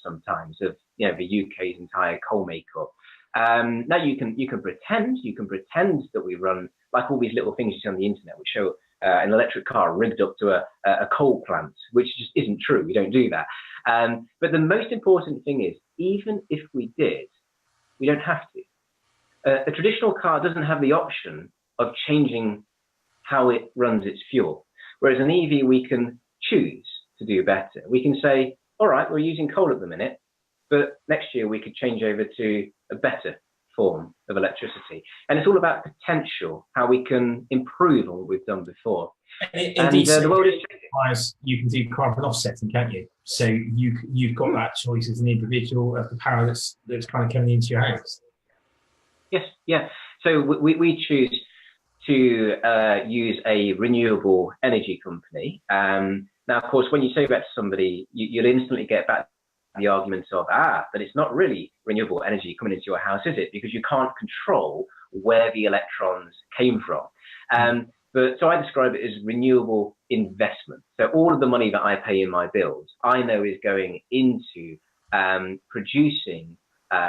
sometimes of the UK's entire coal makeup. Now you can pretend that we run like all these little things you see on the internet, which show an electric car rigged up to a coal plant, which just isn't true. We don't do that. But the most important thing is, even if we did, we don't have to. A traditional car doesn't have the option of changing how it runs its fuel, whereas an EV, we can choose to do better. We can say, all right, we're using coal at the minute, but next year we could change over to a better form of electricity. And it's all about potential, how we can improve on what we've done before. And the world is you can do carbon offsetting, can't you? So you've got that choice as an individual of the power that's kind of coming into your house. Yes, yeah. So we choose to use a renewable energy company. Now, of course, when you say that to somebody, you'll instantly get back the arguments of, but it's not really renewable energy coming into your house, is it? Because you can't control where the electrons came from. But so I describe it as renewable investment. So all of the money that I pay in my bills, I know is going into producing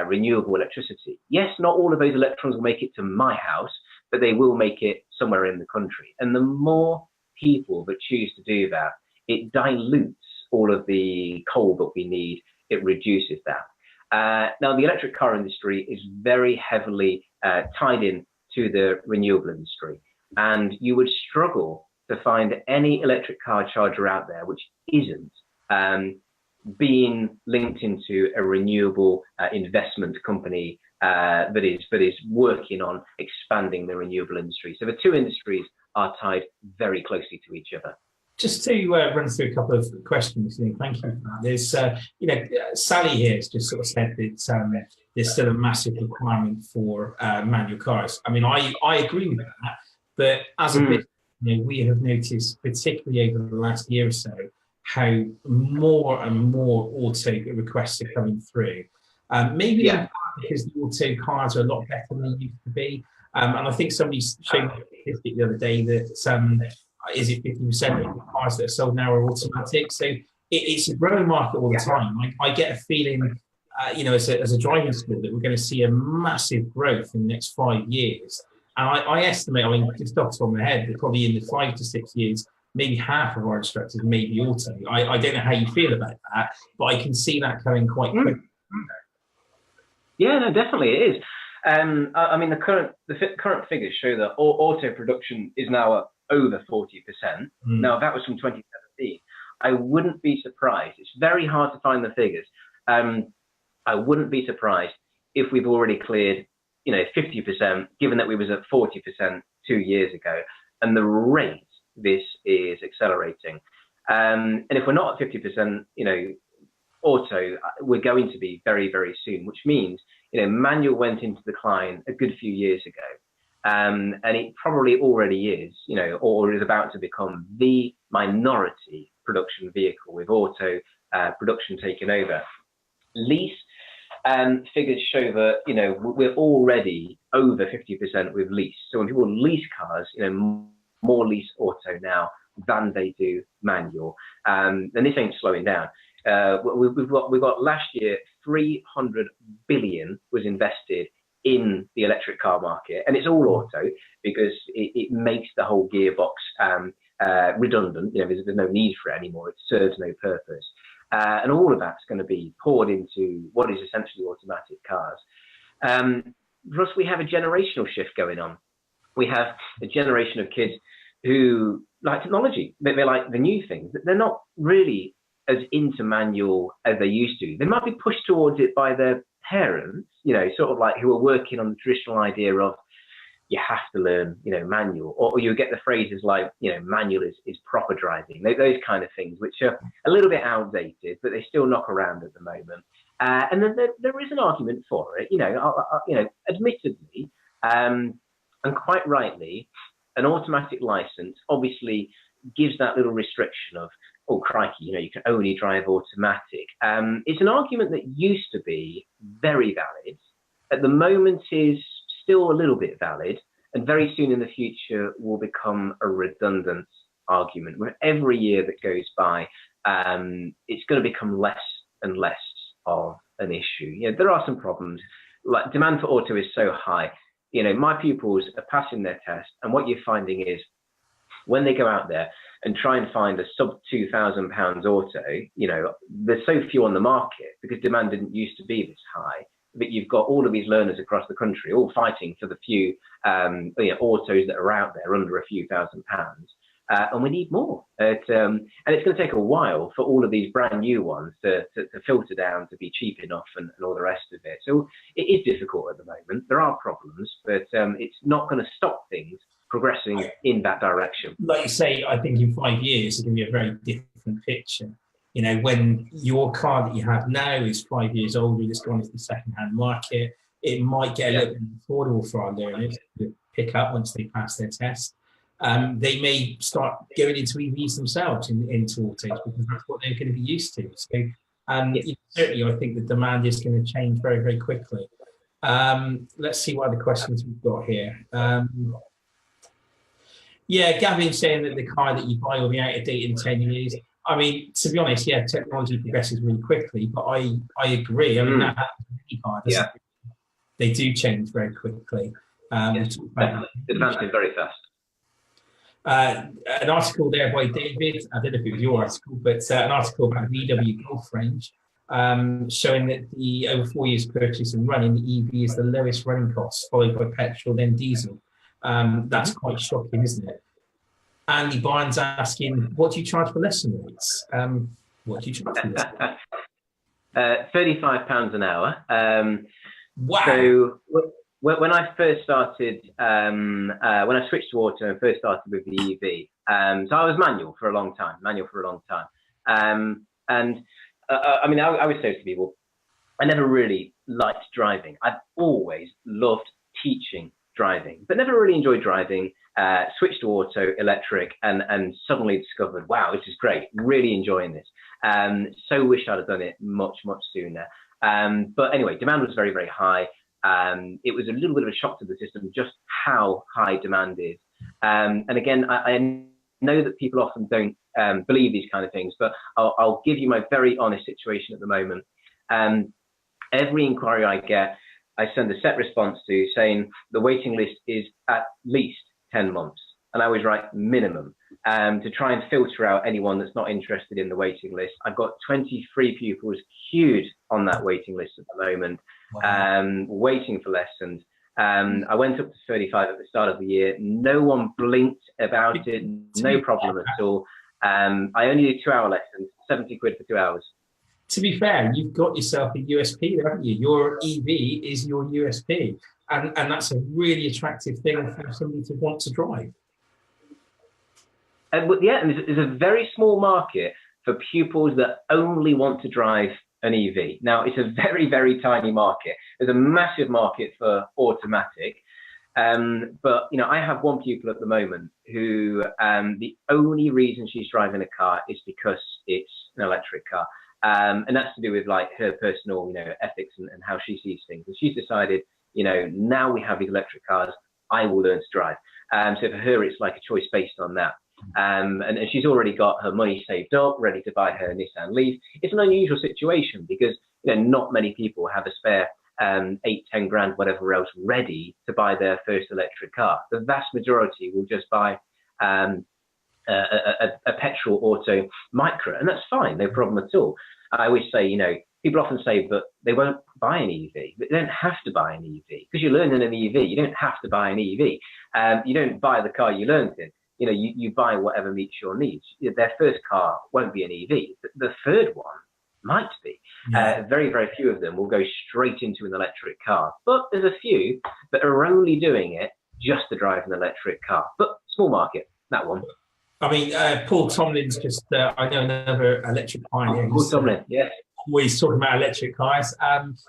renewable electricity. Yes, not all of those electrons will make it to my house, but they will make it somewhere in the country. And the more people that choose to do that, it dilutes all of the coal that we need. It reduces that. Now, the electric car industry is very heavily tied in to the renewable industry, and you would struggle to find any electric car charger out there which isn't being linked into a renewable investment company that is working on expanding the renewable industry. So the two industries are tied very closely to each other. Just to run through a couple of questions, thank you for that. There's, Sally here has just sort of said that there's still a massive requirement for manual cars. I mean, I agree with that, but as a business, we have noticed, particularly over the last year or so, how more and more auto requests are coming through. Maybe in part because the auto cars are a lot better than they used to be. And I think somebody showed me a statistic the other day that is it 50% of the cars that are sold now are automatic? So it's a growing market all the time. I get a feeling, as a driving school, that we're going to see a massive growth in the next 5 years. And I estimate, just off the top of my head, that probably in the 5 to 6 years, maybe half of our instructors may be auto. I don't know how you feel about that, but I can see that coming quite quickly. Yeah, no, definitely it is. I mean, the current figures show that auto production is now at over 40%. Now, that was from 2017. I wouldn't be surprised. It's very hard to find the figures. I wouldn't be surprised if we've already cleared, 50%, given that we was at 40% 2 years ago, and the rate this is accelerating. And if we're not at 50%, auto, we're going to be very, very soon, which means, manual went into decline a good few years ago. And it probably already is, or is about to become the minority production vehicle with auto production taken over. Lease, figures show that, you know, we're already over 50% with lease. So when people lease cars, you know, more lease auto now than they do manual. And this ain't slowing down. We've got last year, 300 billion was invested in the electric car market, and it's all auto because it makes the whole gearbox redundant. You know, there's no need for it anymore. It serves no purpose. And all of that's going to be poured into what is essentially automatic cars. Plus, we have a generational shift going on. We have a generation of kids who like technology. They like the new things. They're not really as into manual as they used to. They might be pushed towards it by their parents, you know, sort of like who are working on the traditional idea of you have to learn, you know, manual, or you get the phrases like, you know, manual is proper driving, those kind of things, which are a little bit outdated, but they still knock around at the moment. And then there is an argument for it, you know, admittedly, and quite rightly, an automatic license obviously gives that little restriction of, oh crikey, you know, you can only drive automatic. It's an argument that used to be very valid, at the moment is still a little bit valid, and very soon in the future will become a redundant argument, where every year that goes by, it's going to become less and less of an issue. You know, there are some problems, like demand for auto is so high. You know, my pupils are passing their test, and what you're finding is when they go out there and try and find a sub £2,000 auto, you know, there's so few on the market because demand didn't used to be this high. But you've got all of these learners across the country all fighting for the few you know, autos that are out there under a few £1,000s, and we need more. And it's going to take a while for all of these brand new ones to filter down to be cheap enough and all the rest of it. So it is difficult at the moment. There are problems, but it's not going to stop things progressing in that direction. Like you say, I think in 5 years, it's going to be a very different picture. You know, when your car that you have now is 5 years older, it's gone into the second-hand market, it might get a little bit affordable for our learners to pick up once they pass their test. They may start going into EVs themselves into autos because that's what they're going to be used to. So you know, certainly, I think the demand is going to change very, very quickly. Let's see what other questions we've got here. Yeah, Gavin's saying that the car that you buy will be out of date in 10 years. I mean, to be honest, yeah, technology progresses really quickly, but I agree. I mean, that happens with any car, doesn't it? They do change very quickly. Advancing very fast. An article there by David, I don't know if it was your article, but an article about the VW Golf range, showing that the over 4 years purchase and running, the EV is the lowest running cost, followed by petrol, then diesel. That's quite shocking, isn't it? Andy Barnes asking, what do you charge for lesson rates? What do you charge for lesson rates? £35 an hour. Wow. So when I first started, when I switched to auto and first started with the Eevee, so I was manual for a long time. And I mean, I would say to people, I never really liked driving. I've always loved teaching driving, but never really enjoyed driving. Switched to auto, electric, and suddenly discovered, wow, this is great. Really enjoying this. So wish I'd have done it much sooner. But anyway, demand was very, very high. It was a little bit of a shock to the system just how high demand is. And again, I know that people often don't believe these kind of things, but I'll give you my very honest situation at the moment. Every inquiry I get, I send a set response to saying the waiting list is at least 10 months. And I always write minimum to try and filter out anyone that's not interested in the waiting list. I've got 23 pupils queued on that waiting list at the moment, waiting for lessons. I went up to 35 at the start of the year. No one blinked about it, no problem at all. I only do 2-hour lessons, 70 quid for 2 hours. To be fair, you've got yourself a USP there, haven't you? Your EV is your USP. And that's a really attractive thing for somebody to want to drive. And there's a very small market for pupils that only want to drive an EV. Now, it's a very, very tiny market. There's a massive market for automatic. But, you know, I have one pupil at the moment who the only reason she's driving a car is because it's an electric car. And that's to do with like her personal, ethics and how she sees things. And she's decided, now we have these electric cars, I will learn to drive. So for her, it's like a choice based on that. And she's already got her money saved up, ready to buy her Nissan Leaf. It's an unusual situation because not many people have a spare 8-10 grand, whatever else, ready to buy their first electric car. The vast majority will just buy a petrol auto micro, and that's fine, no problem at all. I always say, people often say, but they won't buy an EV. But they don't have to buy an EV because you're learning an EV. You don't have to buy an EV. You don't buy the car you learned in. You buy whatever meets your needs. Their first car won't be an EV. The third one might be. Yeah. Very, very few of them will go straight into an electric car. But there's a few that are only doing it just to drive an electric car. But small market, that one. I mean, Paul Tomlin's just, I know another electric pioneer. Paul Tomlin, yes. Always talking about electric cars.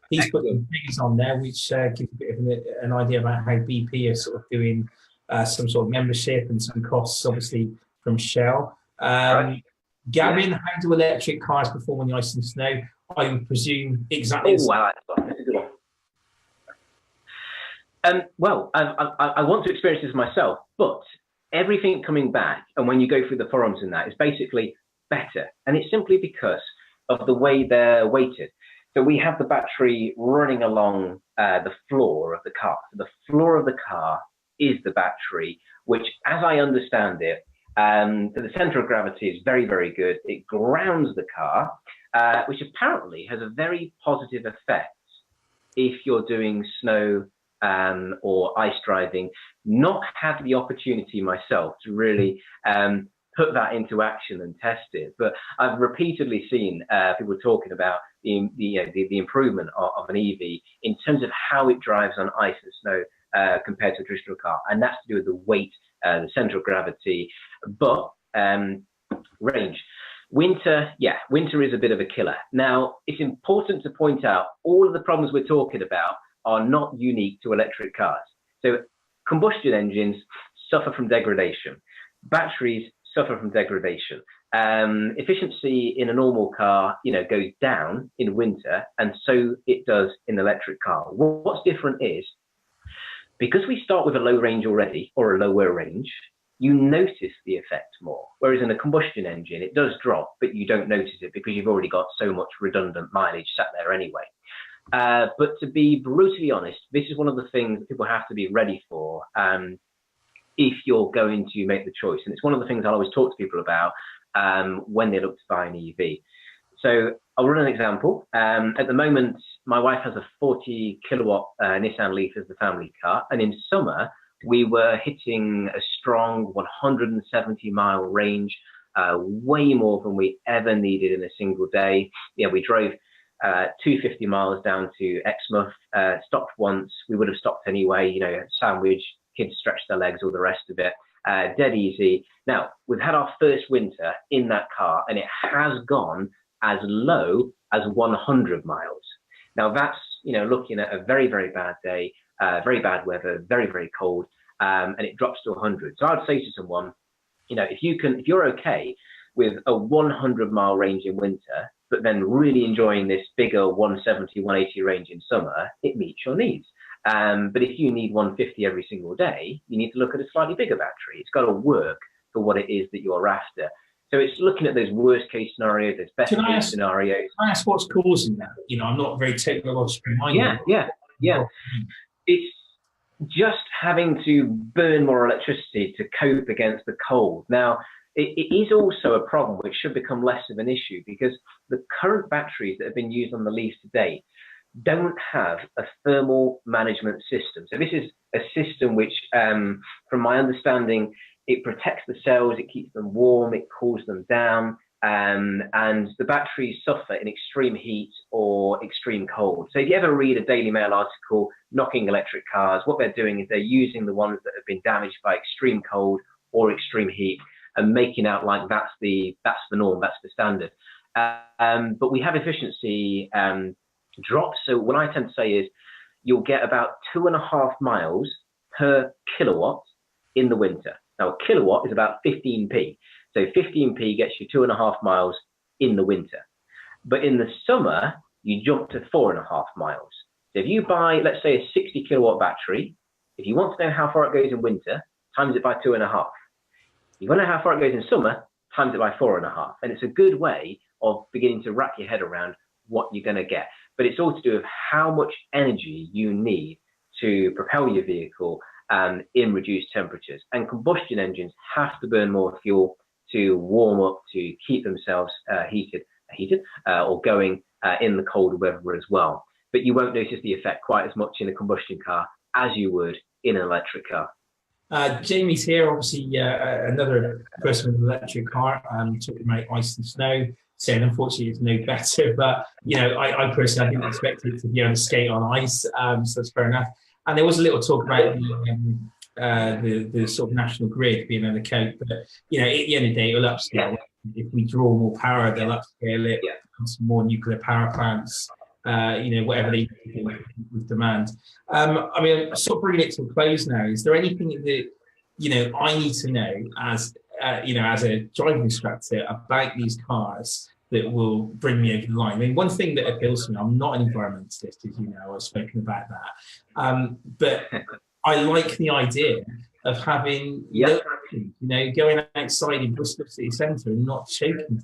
He's put some figures on there, which gives a bit of an idea about how BP are sort of doing some sort of membership and some costs, obviously, from Shell. Right. Gavin, how do electric cars perform on the ice and snow? I would presume exactly. Oh, wow, that's a good one. Well, I want to experience this myself, but everything coming back, and when you go through the forums and that, is basically better. And it's simply because of the way they're weighted. So we have the battery running along the floor of the car. So the floor of the car is the battery, which, as I understand it, so the center of gravity is very, very good. It grounds the car, which apparently has a very positive effect if you're doing snow or ice driving. Not had the opportunity myself to really put that into action and test it, but I've repeatedly seen people talking about the improvement of an EV in terms of how it drives on ice and snow compared to a traditional car, and that's to do with the weight, the center of gravity, but range. Winter is a bit of a killer. Now, it's important to point out all of the problems we're talking about are not unique to electric cars. So combustion engines suffer from degradation. Batteries suffer from degradation. Efficiency in a normal car, goes down in winter, and so it does in an electric car. What's different is, because we start with a low range already, or a lower range, you notice the effect more. Whereas in a combustion engine, it does drop, but you don't notice it because you've already got so much redundant mileage sat there anyway. But to be brutally honest, this is one of the things that people have to be ready for if you're going to make the choice. And it's one of the things I always talk to people about when they look to buy an EV. So I'll run an example. At the moment, my wife has a 40 kilowatt Nissan Leaf as the family car. And in summer, we were hitting a strong 170 mile range, way more than we ever needed in a single day. Yeah, we drove 250 miles down to Exmouth, stopped once. We would have stopped anyway, sandwich, kids stretch their legs, all the rest of it. Dead easy. Now, we've had our first winter in that car, and it has gone as low as 100 miles. Now, that's, looking at a very, very bad day, very bad weather, very, very cold, and it drops to 100. So I'd say to someone, if you're okay with a 100 mile range in winter, but then really enjoying this bigger 170, 180 range in summer, it meets your needs. But if you need 150 every single day, you need to look at a slightly bigger battery. It's got to work for what it is that you're after. So it's looking at those worst case scenarios, those best case scenarios. Can I ask what's causing that? I'm not very technologically minded. Yeah. It's just having to burn more electricity to cope against the cold. Now, it is also a problem which should become less of an issue because the current batteries that have been used on the Leafs to date don't have a thermal management system. So this is a system which, from my understanding, it protects the cells, it keeps them warm, it cools them down, and the batteries suffer in extreme heat or extreme cold. So if you ever read a Daily Mail article knocking electric cars, what they're doing is they're using the ones that have been damaged by extreme cold or extreme heat and making out like that's the norm, that's the standard. But we have efficiency drops. So what I tend to say is you'll get about 2.5 miles per kilowatt in the winter. Now, a kilowatt is about 15p. So 15p gets you 2.5 miles in the winter. But in the summer, you jump to 4.5 miles. So if you buy, let's say, a 60 kilowatt battery, if you want to know how far it goes in winter, times it by 2.5. You want to know how far it goes in summer, times it by 4.5. And it's a good way of beginning to wrap your head around what you're going to get. But it's all to do with how much energy you need to propel your vehicle in reduced temperatures. And combustion engines have to burn more fuel to warm up, to keep themselves heated or going in the colder weather as well. But you won't notice the effect quite as much in a combustion car as you would in an electric car. Jamie's here, obviously another person with an electric car, talking about ice and snow, saying unfortunately it's no better, but you know, I personally didn't expect it to be able to skate on ice, so that's fair enough. And there was a little talk about the sort of national grid being on the coat, but you know, at the end of the day, it'll upscale. If we draw more power, they'll upscale it, some more nuclear power plants, you know, whatever they do with demand. I mean, sort of bringing it to a close now, is there anything that, you know, I need to know as, you know, as a driving instructor about these cars that will bring me over the line? I mean, one thing that appeals to me, I'm not an environmentalist, as you know, I've spoken about that. But I like the idea of having, you know, going outside in Bristol City Centre and not choking.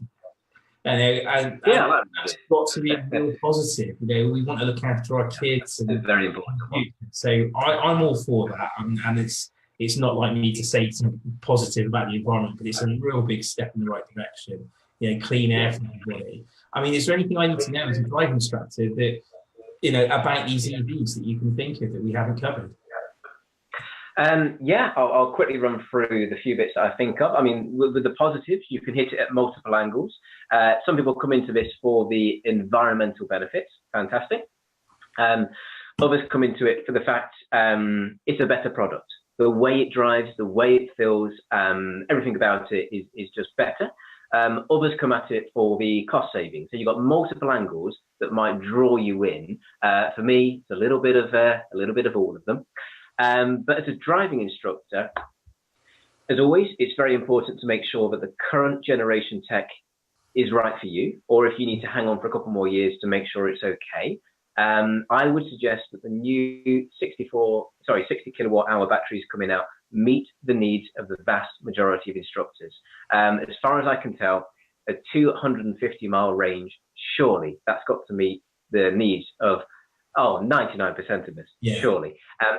And that's got to be a real positive. You know, we want to look after our kids. And it's very important. So I'm all for that. And it's not like me to say something positive about the environment, but it's a real big step in the right direction. You know, clean air for everybody. I mean, is there anything I need to know as a driving instructor that, you know, about these EVs that you can think of that we haven't covered? Yeah, I'll quickly run through the few bits that I think of. I mean, with the positives, you can hit it at multiple angles. Some people come into this for the environmental benefits. Fantastic. Others come into it for the fact it's a better product. The way it drives, the way it feels, everything about it is just better. Others come at it for the cost savings. So you've got multiple angles that might draw you in. For me, it's a little bit of all of them. But as a driving instructor, as always, it's very important to make sure that the current generation tech is right for you, or if you need to hang on for a couple more years to make sure it's okay. I would suggest that the new 60 kilowatt hour batteries coming out meet the needs of the vast majority of instructors. As far as I can tell, a 250-mile range, surely that's got to meet the needs of 99% of us, surely.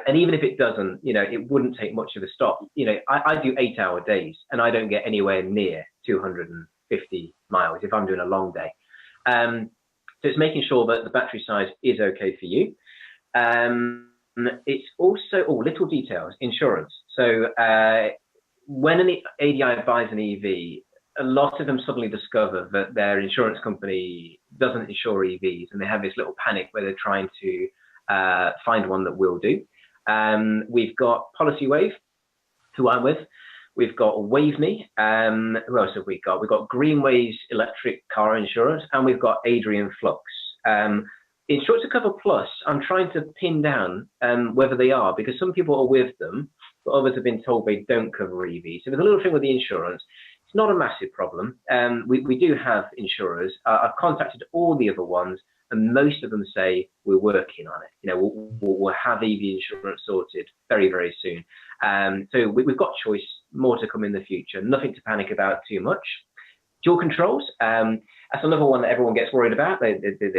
And even if it doesn't, you know, it wouldn't take much of a stop. You know, I do 8-hour days and I don't get anywhere near 250 miles if I'm doing a long day. So it's making sure that the battery size is okay for you. It's also, little details, insurance. So when an ADI buys an EV, a lot of them suddenly discover that their insurance company doesn't insure EVs, and they have this little panic where they're trying to find one that will do. We've got Policy Wave, who I'm with. We've got WaveMe. Who else have we got? We've got Greenway's electric car insurance, and we've got Adrian Flux. Instructor Cover Plus, I'm trying to pin down whether they are, because some people are with them, but others have been told they don't cover EVs. So there's a little thing with the insurance. It's not a massive problem. We do have insurers. I've contacted all the other ones, and most of them say we're working on it. You know, we'll have EV insurance sorted very, very soon. So we've got choice, more to come in the future. Nothing to panic about too much. Dual controls. That's another one that everyone gets worried about. They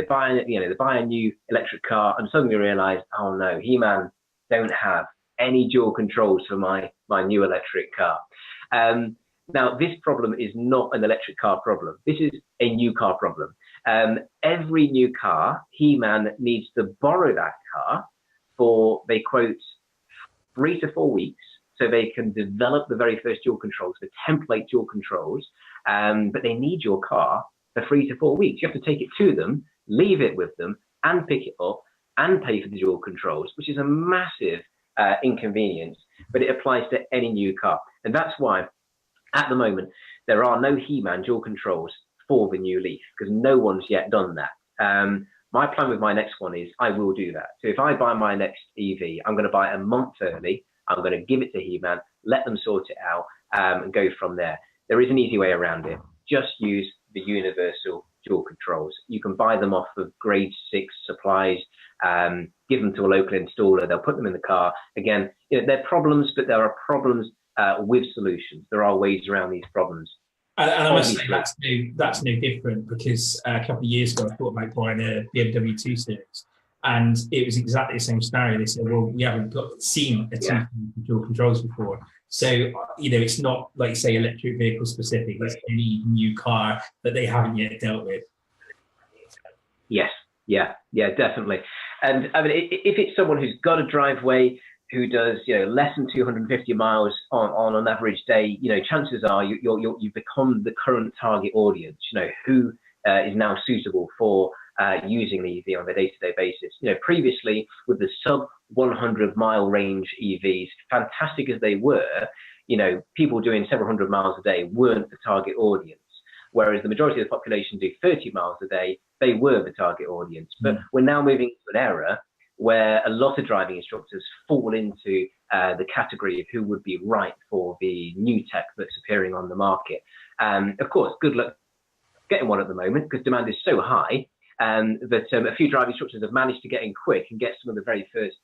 buy a new electric car and suddenly realize, oh no, He-Man don't have any dual controls for my new electric car. Now, this problem is not an electric car problem. This is a new car problem. Every new car, He-Man needs to borrow that car for, they quote, 3 to 4 weeks, so they can develop the very first dual controls, the template dual controls, but they need your car for 3 to 4 weeks. You have to take it to them, leave it with them, and pick it up, and pay for the dual controls, which is a massive inconvenience, but it applies to any new car. And that's why, at the moment, there are no He-Man dual controls for the new Leaf, because no one's yet done that. My plan with my next one is I will do that. So if I buy my next EV, I'm going to buy it a month early. I'm going to give it to He-Man, let them sort it out, and go from there. There is an easy way around it. Just use the universal dual controls. You can buy them off of grade 6 supplies, give them to a local installer, they'll put them in the car. Again, there are problems, but there are problems with solutions. There are ways around these problems. And I must say that's no different, because a couple of years ago I thought about buying a BMW 2 Series, and it was exactly the same scenario. They said, well, we haven't seen a dual controls before. So, it's not, like you say, electric vehicle specific. It's any new car that they haven't yet dealt with. Yes, yeah, definitely. And I mean, if it's someone who's got a driveway, who does less than 250 miles on an average day, chances are you've become the current target audience. Who is now suitable for using the EV on a day-to-day basis. Previously with the sub 100-mile range EVs, fantastic as they were, people doing several hundred miles a day weren't the target audience. Whereas the majority of the population do 30 miles a day, they were the target audience. But we're now moving to an era where a lot of driving instructors fall into the category of who would be right for the new tech that's appearing on the market. Of course, good luck getting one at the moment, because demand is so high that a few driving instructors have managed to get in quick and get some of the very first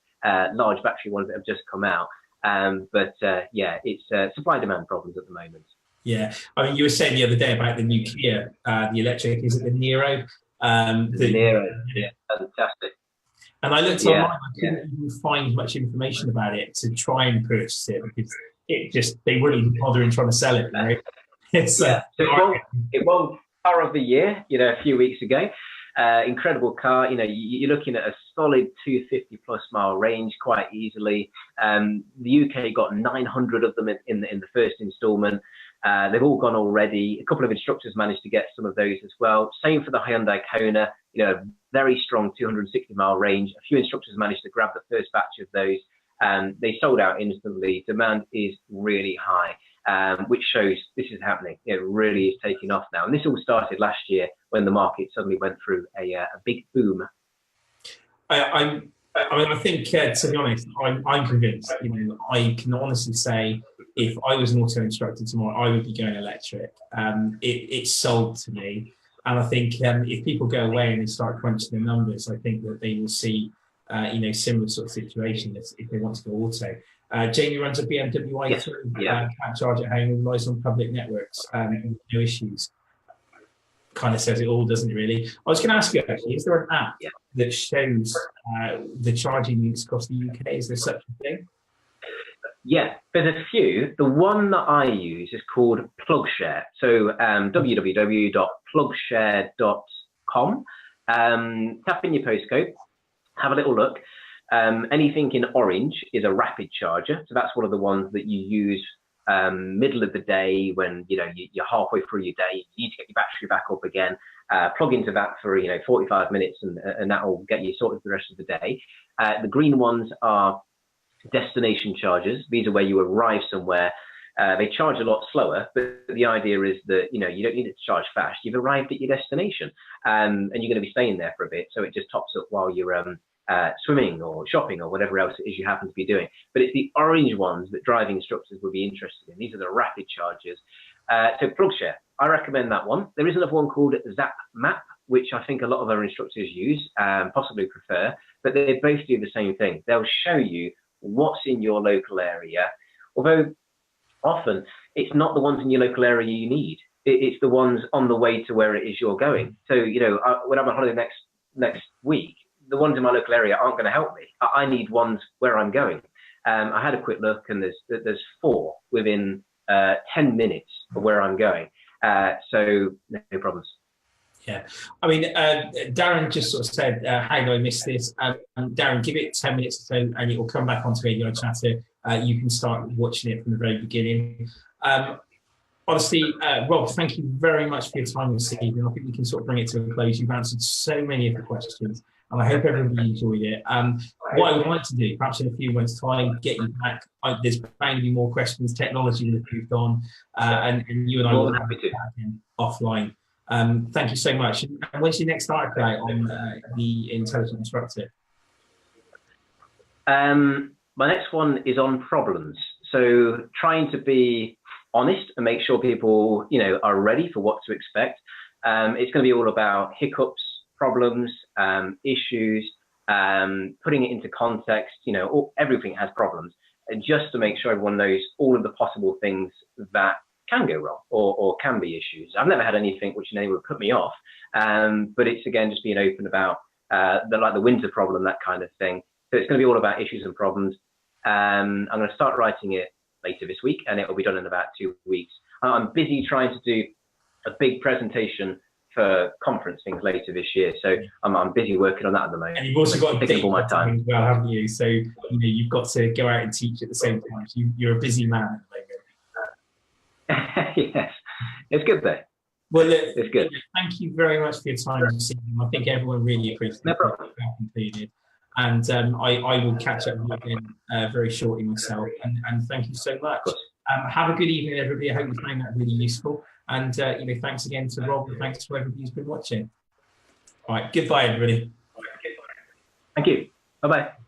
large battery ones that have just come out. It's supply-demand problems at the moment. Yeah, I mean, you were saying the other day about the new Kia, the electric, is it the Nero? The Nero, yeah, fantastic. And I looked online, I couldn't even find much information about it to try and purchase it, because they weren't even bothering trying to sell it. Right? So it won Car of the Year, a few weeks ago. Incredible car. You're looking at a solid 250 plus mile range quite easily. The UK got 900 of them in the first instalment. They've all gone already. A couple of instructors managed to get some of those as well. Same for the Hyundai Kona, very strong 260 mile range. A few instructors managed to grab the first batch of those. They sold out instantly. Demand is really high, which shows this is happening. It really is taking off now. And this all started last year when the market suddenly went through a big boom. I think, to be honest, I'm convinced. I can honestly say, if I was an auto instructor tomorrow, I would be going electric. It's sold to me, and I think if people go away and they start crunching the numbers, I think that they will see, similar sort of situation if they want to go auto. Jamie runs a BMW i3, can't charge at home, relies on public networks, no issues. Kind of says it all, doesn't it, really? I was going to ask you, actually, is there an app that shows the charging units across the UK? Is there such a thing? Yeah, there's a few. The one that I use is called PlugShare. So www.plugshare.com. Tap in your postcode, have a little look. Anything in orange is a rapid charger. So that's one of the ones that you use middle of the day when you're halfway through your day. You need to get your battery back up again. Plug into that for 45 minutes, and that will get you sorted for the rest of the day. The green ones are destination chargers. These are where you arrive somewhere. They charge a lot slower, but the idea is that you don't need it to charge fast. You've arrived at your destination, and you're going to be staying there for a bit, so it just tops up while you're swimming or shopping or whatever else it is you happen to be doing. But it's the orange ones that driving instructors would be interested in. These are the rapid chargers. So PlugShare, I recommend that one. There is another one called Zap Map, which I think a lot of our instructors use, possibly prefer, but they both do the same thing. They'll show you what's in your local area, although often it's not the ones in your local area you need. It's the ones on the way to where it is you're going. So, when I'm on holiday next week, the ones in my local area aren't going to help me. I need ones where I'm going. I had a quick look, and there's 4 within 10 minutes of where I'm going. So no problems. Yeah, I mean, Darren just sort of said, how do I miss this? Darren, give it 10 minutes or so, and it will come back onto ADI Chatter. You can start watching it from the very beginning. Honestly, Rob, thank you very much for your time this evening. I think we can sort of bring it to a close. You've answered so many of the questions, and I hope everybody enjoyed it. What I would like to do, perhaps in a few months' time, get you back. There's bound to be more questions. Technology will have moved on, and you and I will have it again offline. Thank you so much. And when's your next article out on the intelligent instructor? My next one is on problems. So trying to be honest and make sure people, are ready for what to expect. It's going to be all about hiccups, problems, issues, putting it into context. You know, everything has problems, and just to make sure everyone knows all of the possible things that can go wrong or can be issues. I've never had anything which in any way would put me off, but it's again just being open about the winter problem, that kind of thing. So it's going to be all about issues and problems. I'm going to start writing it later this week, and it will be done in about 2 weeks. I'm busy trying to do a big presentation for conference things later this year, so I'm busy working on that at the moment. And you've also got taking up all my time as well, haven't you? So you know, you've got to go out and teach at the same time. You're a busy man at the moment. Yes, it's good though. Well, it's good. Thank you very much for your time this evening. I think everyone really appreciates it. No problem. Completed. And I will catch up with you again very shortly myself. And thank you so much. Have a good evening, everybody. I hope you found that really useful. And you know, thanks again to Rob, and thanks to everybody who's been watching. All right, goodbye, everybody. Thank you. Bye-bye.